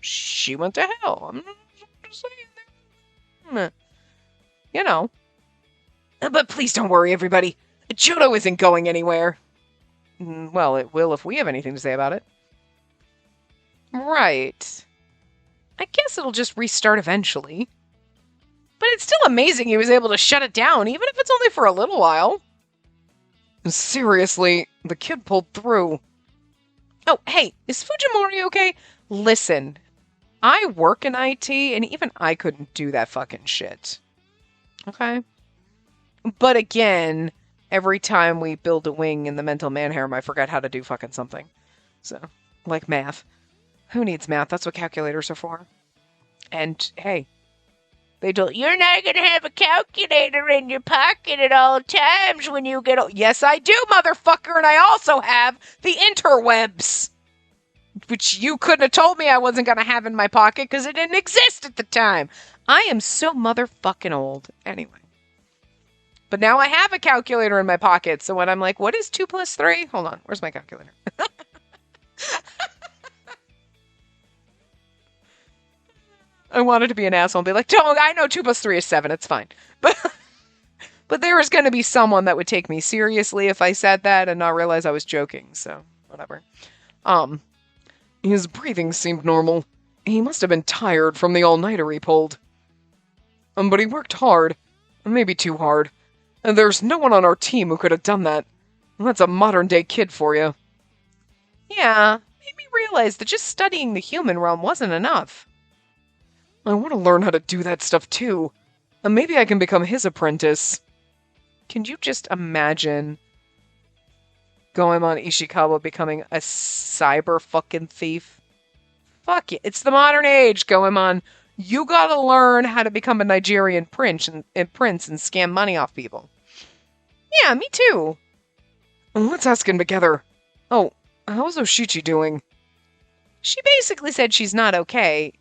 She went to hell. I'm just saying. You know. But please don't worry, everybody. Judo isn't going anywhere. Well, it will if we have anything to say about it. Right. I guess guess it'll just restart eventually. But it's still amazing he was able to shut it down, even if it's only for a little while. Seriously, the kid pulled through. Oh, hey, is Fujimori okay? Listen, I work in IT, and even I couldn't do that fucking shit. Okay? But again, every time we build a wing in the mental manharem, I forget how to do fucking something. So, like math. Who needs math? That's what calculators are for. And, hey, they don't. You're not going to have a calculator in your pocket at all times when you get old. Yes, I do, motherfucker, and I also have the interwebs. Which you couldn't have told me I wasn't going to have in my pocket because it didn't exist at the time. I am so motherfucking old. Anyway. But now I have a calculator in my pocket, so when I'm like, what is 2 plus 3? Hold on, where's my calculator? I wanted to be an asshole and be like, don't, I know 2 plus 3 is 7, it's fine. But there was going to be someone that would take me seriously if I said that and not realize I was joking, so whatever. His breathing seemed normal. He must have been tired from the all-nighter he pulled. But he worked hard. Maybe too hard. And there's no one on our team who could have done that. That's a modern-day kid for you. Yeah, made me realize that just studying the human realm wasn't enough. I want to learn how to do that stuff too. And maybe I can become his apprentice. Can you just imagine Goemon Ishikawa becoming a cyber fucking thief? Fuck it. It's the modern age, Goemon. You gotta learn how to become a Nigerian prince and scam money off people. Yeah, me too. Let's ask him together. Oh, how's Oshichi doing? She basically said she's not okay,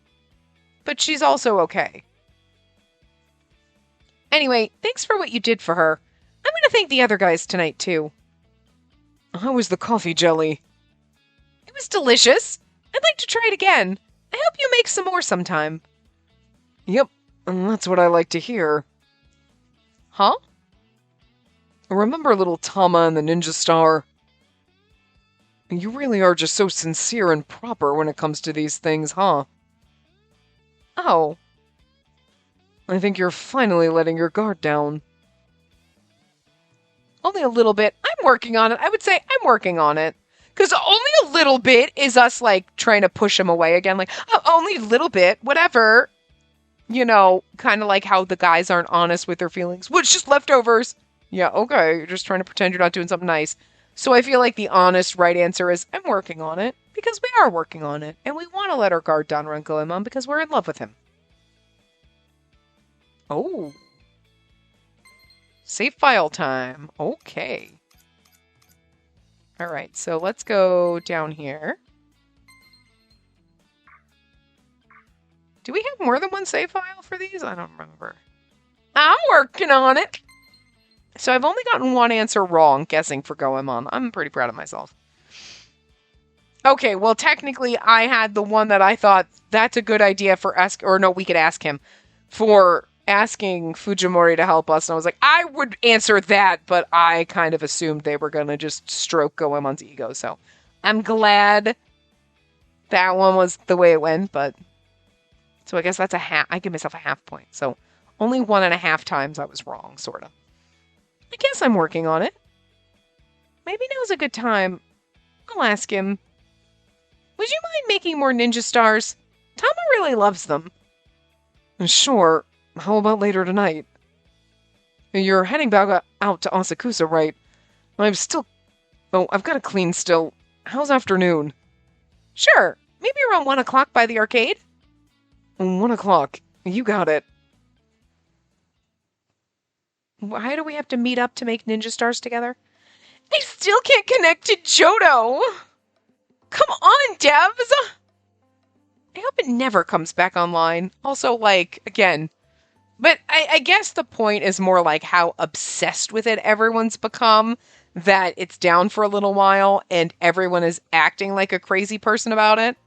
but she's also okay. Anyway, thanks for what you did for her. I'm gonna thank the other guys tonight, too. How was the coffee jelly? It was delicious. I'd like to try it again. I hope you make some more sometime. Yep, and that's what I like to hear. Huh? Remember little Tama and the Ninja Star? You really are just so sincere and proper when it comes to these things, huh? Oh. I think you're finally letting your guard down. Only a little bit. I'm working on it. I would say I'm working on it. Because only a little bit is us, like, trying to push him away again. Like, oh, only a little bit. Whatever. You know, kind of like how the guys aren't honest with their feelings. Well, it's just leftovers. Yeah, okay. You're just trying to pretend you're not doing something nice. So I feel like the honest right answer is, I'm working on it. Because we are working on it. And we want to let our guard down around Goemon because we're in love with him. Oh. Save file time. Okay. Alright, so let's go down here. Do we have more than one save file for these? I don't remember. I'm working on it! So I've only gotten one answer wrong, guessing for Goemon. I'm pretty proud of myself. Okay, well, technically, I had the one that I thought that's a good idea for we could ask him for asking Fujimori to help us. And I was like, I would answer that, but I kind of assumed they were going to just stroke Goemon's ego. So I'm glad that one was the way it went, but so I guess that's a half. I give myself a half point. So only 1.5 times I was wrong, sort of. I guess I'm working on it. Maybe now's a good time. I'll ask him. Would you mind making more ninja stars? Tama really loves them. Sure. How about later tonight? You're heading back out to Asakusa, right? I've got to clean still. How's afternoon? Sure. Maybe around 1 o'clock by the arcade? 1 o'clock. You got it. Why do we have to meet up to make ninja stars together? I still can't connect to Johto! Come on, devs! I hope it never comes back online. Also, like, again... But I guess the point is more like how obsessed with it everyone's become, that it's down for a little while and everyone is acting like a crazy person about it.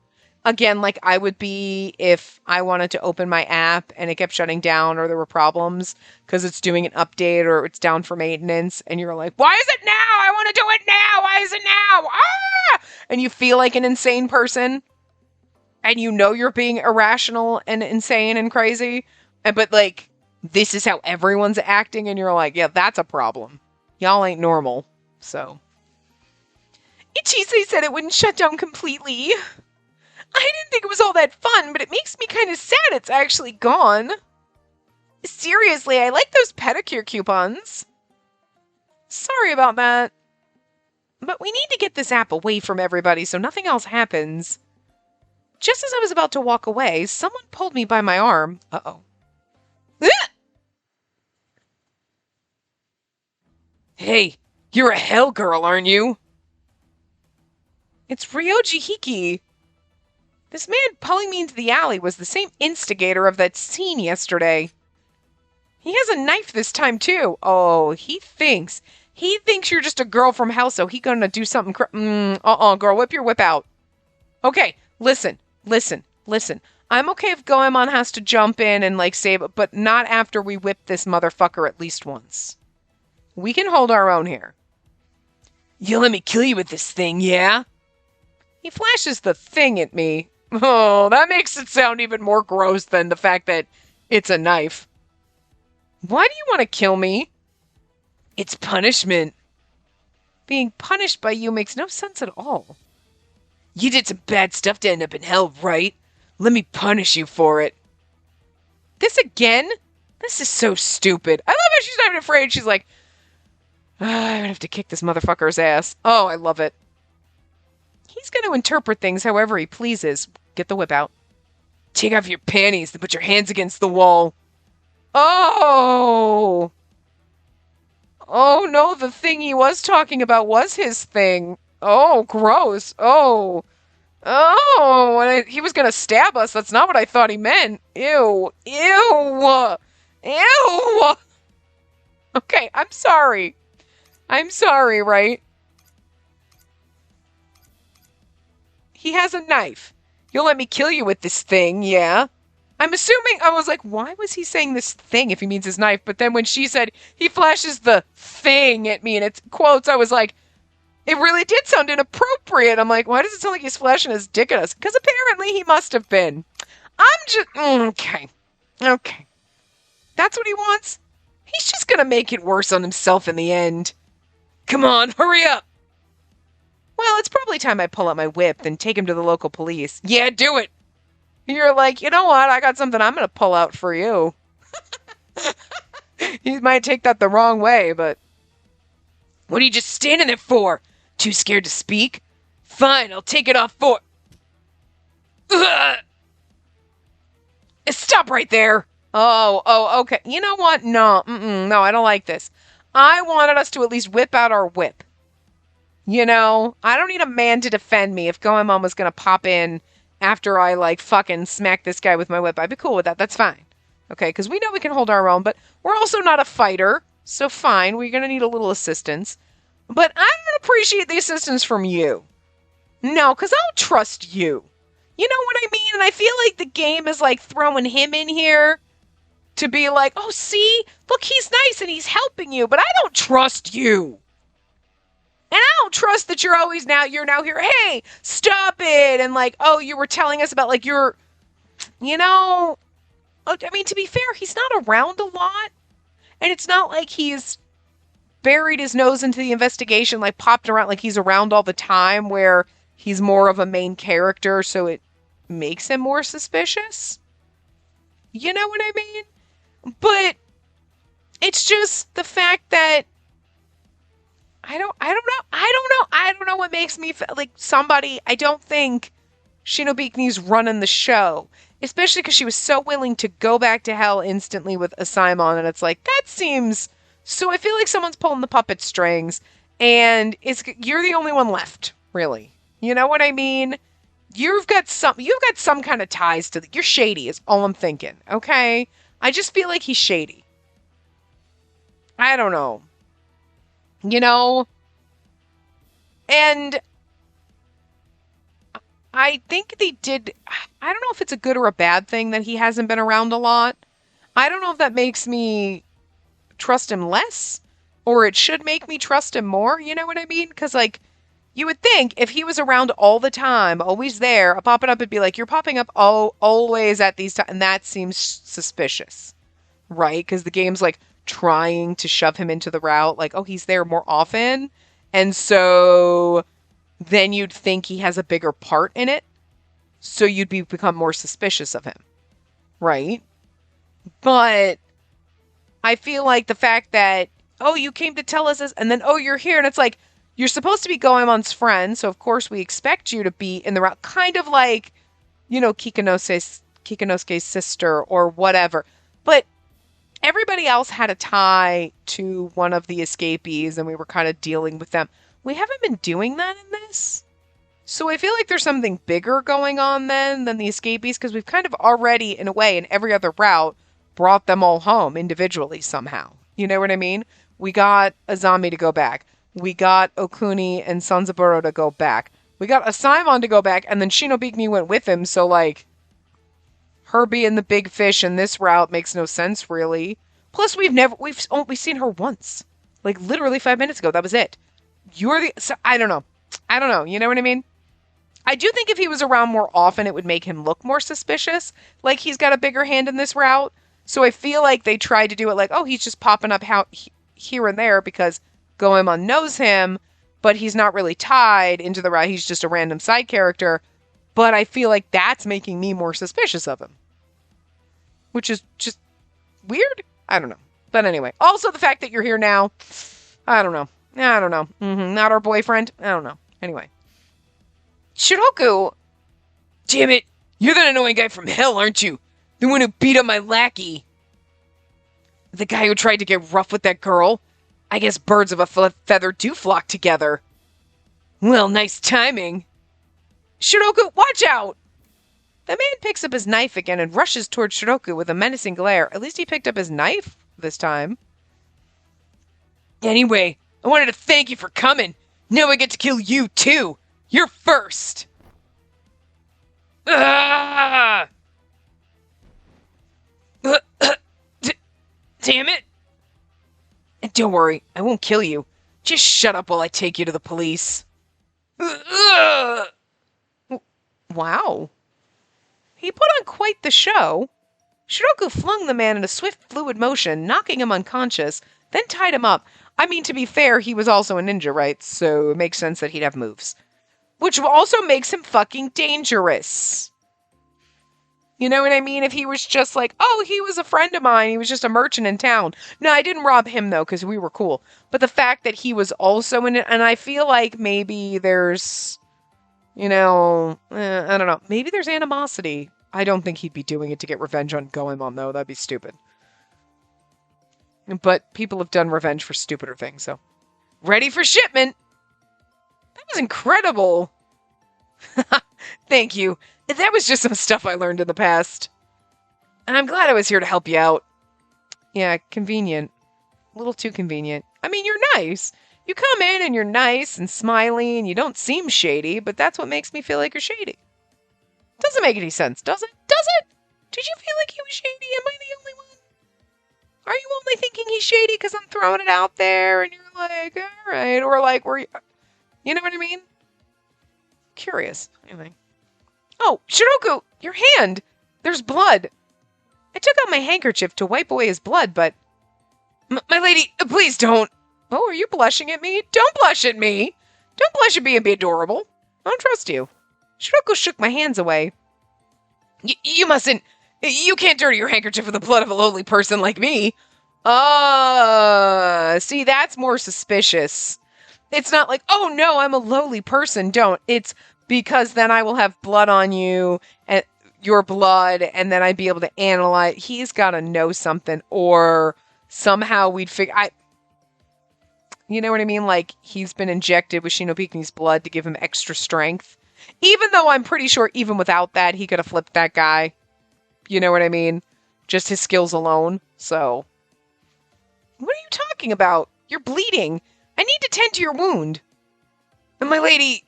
Again, like I would be if I wanted to open my app and it kept shutting down or there were problems because it's doing an update or it's down for maintenance and you're like, why is it now? I want to do it now. Why is it now? Ah! And you feel like an insane person. and you know you're being irrational and insane and crazy, but like this is how everyone's acting, and you're like, yeah, that's a problem. Y'all ain't normal. So Ichise said it wouldn't shut down completely. I didn't think it was all that fun, but it makes me kind of sad it's actually gone. Seriously, I like those pedicure coupons. Sorry about that. But we need to get this app away from everybody so nothing else happens. Just as I was about to walk away, someone pulled me by my arm. Uh-oh. Hey, you're a hell girl, aren't you? It's Ryoji Hiki. This man pulling me into the alley was the same instigator of that scene yesterday. He has a knife this time, too. Oh, he thinks you're just a girl from hell, so he gonna do something girl, whip your whip out. Okay, listen. I'm okay if Goemon has to jump in and, like, save it, but not after we whip this motherfucker at least once. We can hold our own here. You let me kill you with this thing, yeah? He flashes the thing at me. Oh, that makes it sound even more gross than the fact that it's a knife. Why do you want to kill me? It's punishment. Being punished by you makes no sense at all. You did some bad stuff to end up in hell, right? Let me punish you for it. This again? This is so stupid. I love how she's not even afraid. She's like, I'm gonna have to kick this motherfucker's ass. Oh, I love it. He's going to interpret things however he pleases. Get the whip out. Take off your panties and put your hands against the wall. Oh! Oh, no, the thing he was talking about was his thing. Oh, gross. Oh. Oh, he was going to stab us. That's not what I thought he meant. Ew. Ew. Ew. Okay, I'm sorry. I'm sorry, right? He has a knife. You'll let me kill you with this thing, yeah? I'm assuming, I was like, why was he saying this thing if he means his knife? But then when she said, he flashes the thing at me and it's quotes, I was like, it really did sound inappropriate. I'm like, why does it sound like he's flashing his dick at us? Because apparently he must have been. I'm just, okay. Okay. That's what he wants? He's just gonna make it worse on himself in the end. Come on, hurry up. Well, it's probably time I pull out my whip and take him to the local police. Yeah, do it. You're like, you know what? I got something I'm going to pull out for you. He might take that the wrong way, but... What are you just standing there for? Too scared to speak? Fine, I'll take it off for... Ugh! Stop right there. Oh, okay. You know what? No, no, I don't like this. I wanted us to at least whip out our whip. You know, I don't need a man to defend me if Goemon was going to pop in after I, like, fucking smack this guy with my whip. I'd be cool with that. That's fine. Okay, because we know we can hold our own, but we're also not a fighter. So fine, we're going to need a little assistance. But I don't appreciate the assistance from you. No, because I don't trust you. You know what I mean? And I feel like the game is, like, throwing him in here to be like, oh, see? Look, he's nice and he's helping you, but I don't trust you. And I don't trust that you're now here, hey, stop it. And like, oh, you were telling us about like your, you know, I mean, to be fair, he's not around a lot. And it's not like he's buried his nose into the investigation, like popped around, like he's around all the time where he's more of a main character. So it makes him more suspicious. You know what I mean? But it's just the fact that I don't know what makes me feel like somebody. I don't think Shinobikini's running the show, especially because she was so willing to go back to hell instantly with Asaemon, and it's like, that seems, so I feel like someone's pulling the puppet strings, and you're the only one left, really. You know what I mean? You've got some kind of ties to you're shady is all I'm thinking, okay? I just feel like he's shady. I don't know. You know? And I think they did, I don't know if it's a good or a bad thing that he hasn't been around a lot. I don't know if that makes me trust him less, or it should make me trust him more, you know what I mean? Because, like, You would think if he was around all the time, always there, popping up, it'd be like, you're popping up always at these times. And that seems suspicious, right? Because the game's like trying to shove him into the route. Like, oh, he's there more often. And so then you'd think he has a bigger part in it. So you'd become more suspicious of him, right? But I feel like the fact that, oh, you came to tell us this, and then, oh, you're here, and it's like, you're supposed to be Goemon's friend, so of course we expect you to be in the route, kind of like, Kikanosuke's sister or whatever. But everybody else had a tie to one of the escapees, and we were kind of dealing with them. We haven't been doing that in this. So I feel like there's something bigger going on then than the escapees, because we've kind of already, in a way, in every other route, brought them all home individually somehow. You know what I mean? We got Azami to go back. We got Okuni and Sanzaburo to go back. We got Asaemon to go back, and then Shinobikuni went with him, so, like, her being the big fish in this route makes no sense, really. Plus, we've seen her once. Like, literally 5 minutes ago. That was it. I don't know. You know what I mean? I do think if he was around more often, it would make him look more suspicious. Like, he's got a bigger hand in this route. So I feel like they tried to do it like, oh, he's just popping up here and there because Goemon knows him, but he's not really tied into the route. He's just a random side character. But I feel like that's making me more suspicious of him. Which is just weird. I don't know. But anyway. Also the fact that you're here now. I don't know. Not our boyfriend. I don't know. Anyway. Shiroku! Damn it! You're that annoying guy from hell, aren't you? The one who beat up my lackey. The guy who tried to get rough with that girl. I guess birds of a feather do flock together. Well, nice timing. Shiroku, watch out! The man picks up his knife again and rushes towards Shiroku with a menacing glare. At least he picked up his knife this time. Anyway, I wanted to thank you for coming. Now I get to kill you, too. You're first. Ah! Damn it. And don't worry, I won't kill you. Just shut up while I take you to the police. Wow. He put on quite the show. Shiroku flung the man in a swift, fluid motion, knocking him unconscious, then tied him up. I mean, to be fair, he was also a ninja, right? So it makes sense that he'd have moves. Which also makes him fucking dangerous. You know what I mean? If he was just like, oh, he was a friend of mine. He was just a merchant in town. No, I didn't rob him, though, because we were cool. But the fact that he was also in it, and I feel like maybe there's, I don't know. Maybe there's animosity. I don't think he'd be doing it to get revenge on Goemon, though. That'd be stupid. But people have done revenge for stupider things, so. Ready for shipment! That was incredible! Thank you. That was just some stuff I learned in the past. And I'm glad I was here to help you out. Yeah, convenient. A little too convenient. I mean, you're nice. You come in and you're nice and smiley and you don't seem shady, but that's what makes me feel like you're shady. Doesn't make any sense, does it? Does it? Did you feel like he was shady? Am I the only one? Are you only thinking he's shady because I'm throwing it out there and you're like, all right, or like, you know what I mean? Curious. Anyway. Oh, Shiroku, your hand! There's blood. I took out my handkerchief to wipe away his blood, but... My lady, please don't. Oh, are you blushing at me? Don't blush at me. Don't blush at me and be adorable. I don't trust you. Shiroku shook my hands away. You mustn't... You can't dirty your handkerchief with the blood of a lowly person like me. See, that's more suspicious. It's not like, oh no, I'm a lowly person. Don't. It's because then I will have blood on you, and your blood, and then I'd be able to analyze. He's got to know something, or somehow we'd figure... You know what I mean? Like, he's been injected with Shinobikuni's blood to give him extra strength. Even though I'm pretty sure even without that, he could have flipped that guy. You know what I mean? Just his skills alone. So, what are you talking about? You're bleeding. I need to tend to your wound. And my lady...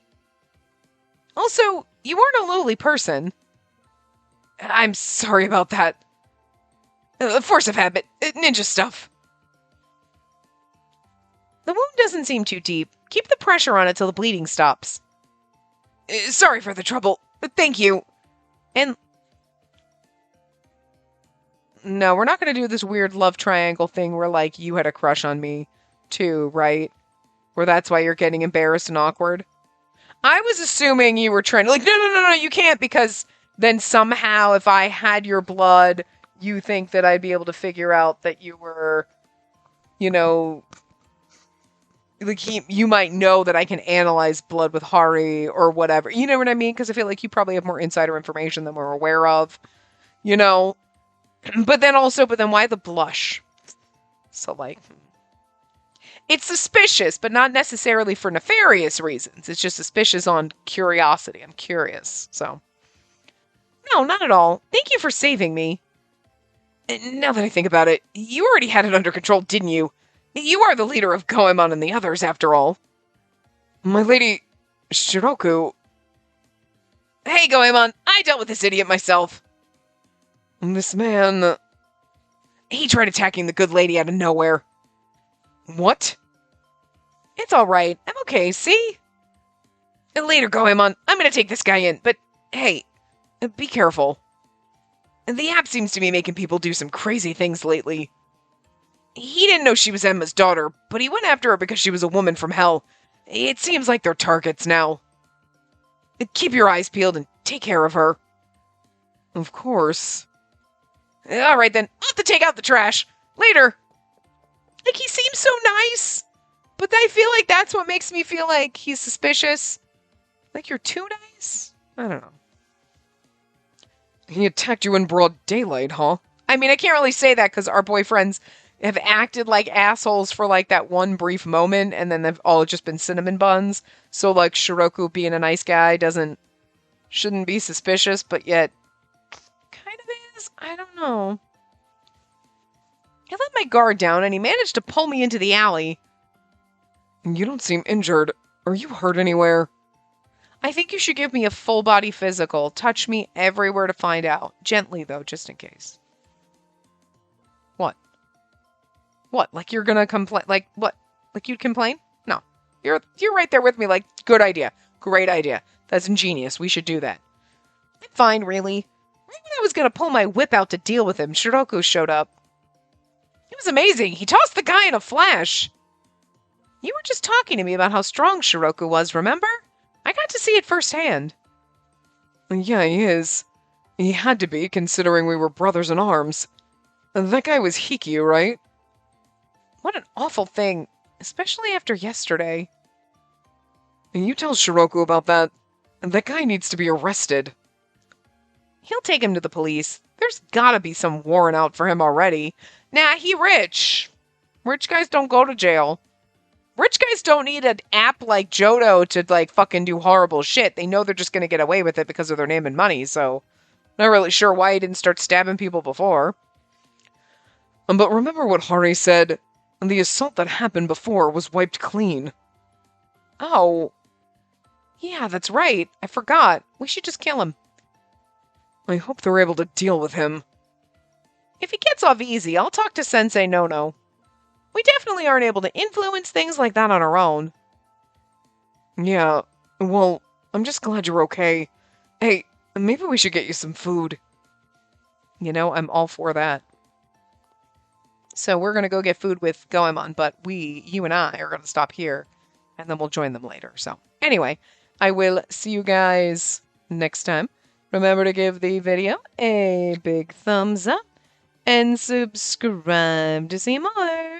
Also, you weren't a lowly person. I'm sorry about that. Force of habit. Ninja stuff. The wound doesn't seem too deep. Keep the pressure on it till the bleeding stops. Sorry for the trouble. Thank you. And... No, we're not going to do this weird love triangle thing where, like, you had a crush on me, too, right? Where that's why you're getting embarrassed and awkward. I was assuming you were trying to, like, no, you can't, because then somehow if I had your blood, you think that I'd be able to figure out that you were, you know... Like, you might know that I can analyze blood with Hari or whatever. You know what I mean? Because I feel like you probably have more insider information than we're aware of. You know? But then why the blush? So, like... It's suspicious, but not necessarily for nefarious reasons. It's just suspicious on curiosity. I'm curious, so... No, not at all. Thank you for saving me. Now that I think about it, you already had it under control, didn't you? You are the leader of Goemon and the others, after all. My lady... Shiroku... Hey, Goemon, I dealt with this idiot myself. This man... He tried attacking the good lady out of nowhere. What? It's alright. I'm okay, see? Later, Goemon. I'm gonna take this guy in, but hey, be careful. The app seems to be making people do some crazy things lately. He didn't know she was Emma's daughter, but he went after her because she was a woman from hell. It seems like they're targets now. Keep your eyes peeled and take care of her. Of course. Alright then, I'll have to take out the trash. Later. Like, he seems so nice, but I feel like that's what makes me feel like he's suspicious. Like, you're too nice? I don't know. He attacked you in broad daylight, huh? I mean, I can't really say that because our boyfriends have acted like assholes for, like, that one brief moment, and then they've all just been cinnamon buns. So, like, Shiroku being a nice guy shouldn't be suspicious, but yet kind of is? I don't know. I let my guard down, and he managed to pull me into the alley. You don't seem injured. Are you hurt anywhere? I think you should give me a full-body physical. Touch me everywhere to find out. Gently, though, just in case. What? What? Like you're gonna complain? Like, what? Like you'd complain? No. You're right there with me, like, good idea. Great idea. That's ingenious. We should do that. I'm fine, really. Right when I was gonna pull my whip out to deal with him, Shiroku showed up. It was amazing. He tossed the guy in a flash. You were just talking to me about how strong Shiroku was, remember? I got to see it firsthand. Yeah, he is. He had to be, considering we were brothers in arms. That guy was Hikyu, right? What an awful thing, especially after yesterday. You tell Shiroku about that. That guy needs to be arrested. He'll take him to the police. There's gotta be some warrant out for him already. Nah, he rich. Rich guys don't go to jail. Rich guys don't need an app like Johto to, like, fucking do horrible shit. They know they're just gonna get away with it because of their name and money, so... Not really sure why he didn't start stabbing people before. But remember what Hari said? The assault that happened before was wiped clean. Oh. Yeah, that's right. I forgot. We should just kill him. I hope they're able to deal with him. If he gets off easy, I'll talk to Sensei Nono. We definitely aren't able to influence things like that on our own. Yeah, well, I'm just glad you're okay. Hey, maybe we should get you some food. You know, I'm all for that. So we're going to go get food with Goemon, but you and I, are going to stop here, and then we'll join them later. So, anyway, I will see you guys next time. Remember to give the video a big thumbs up, and subscribe to see more.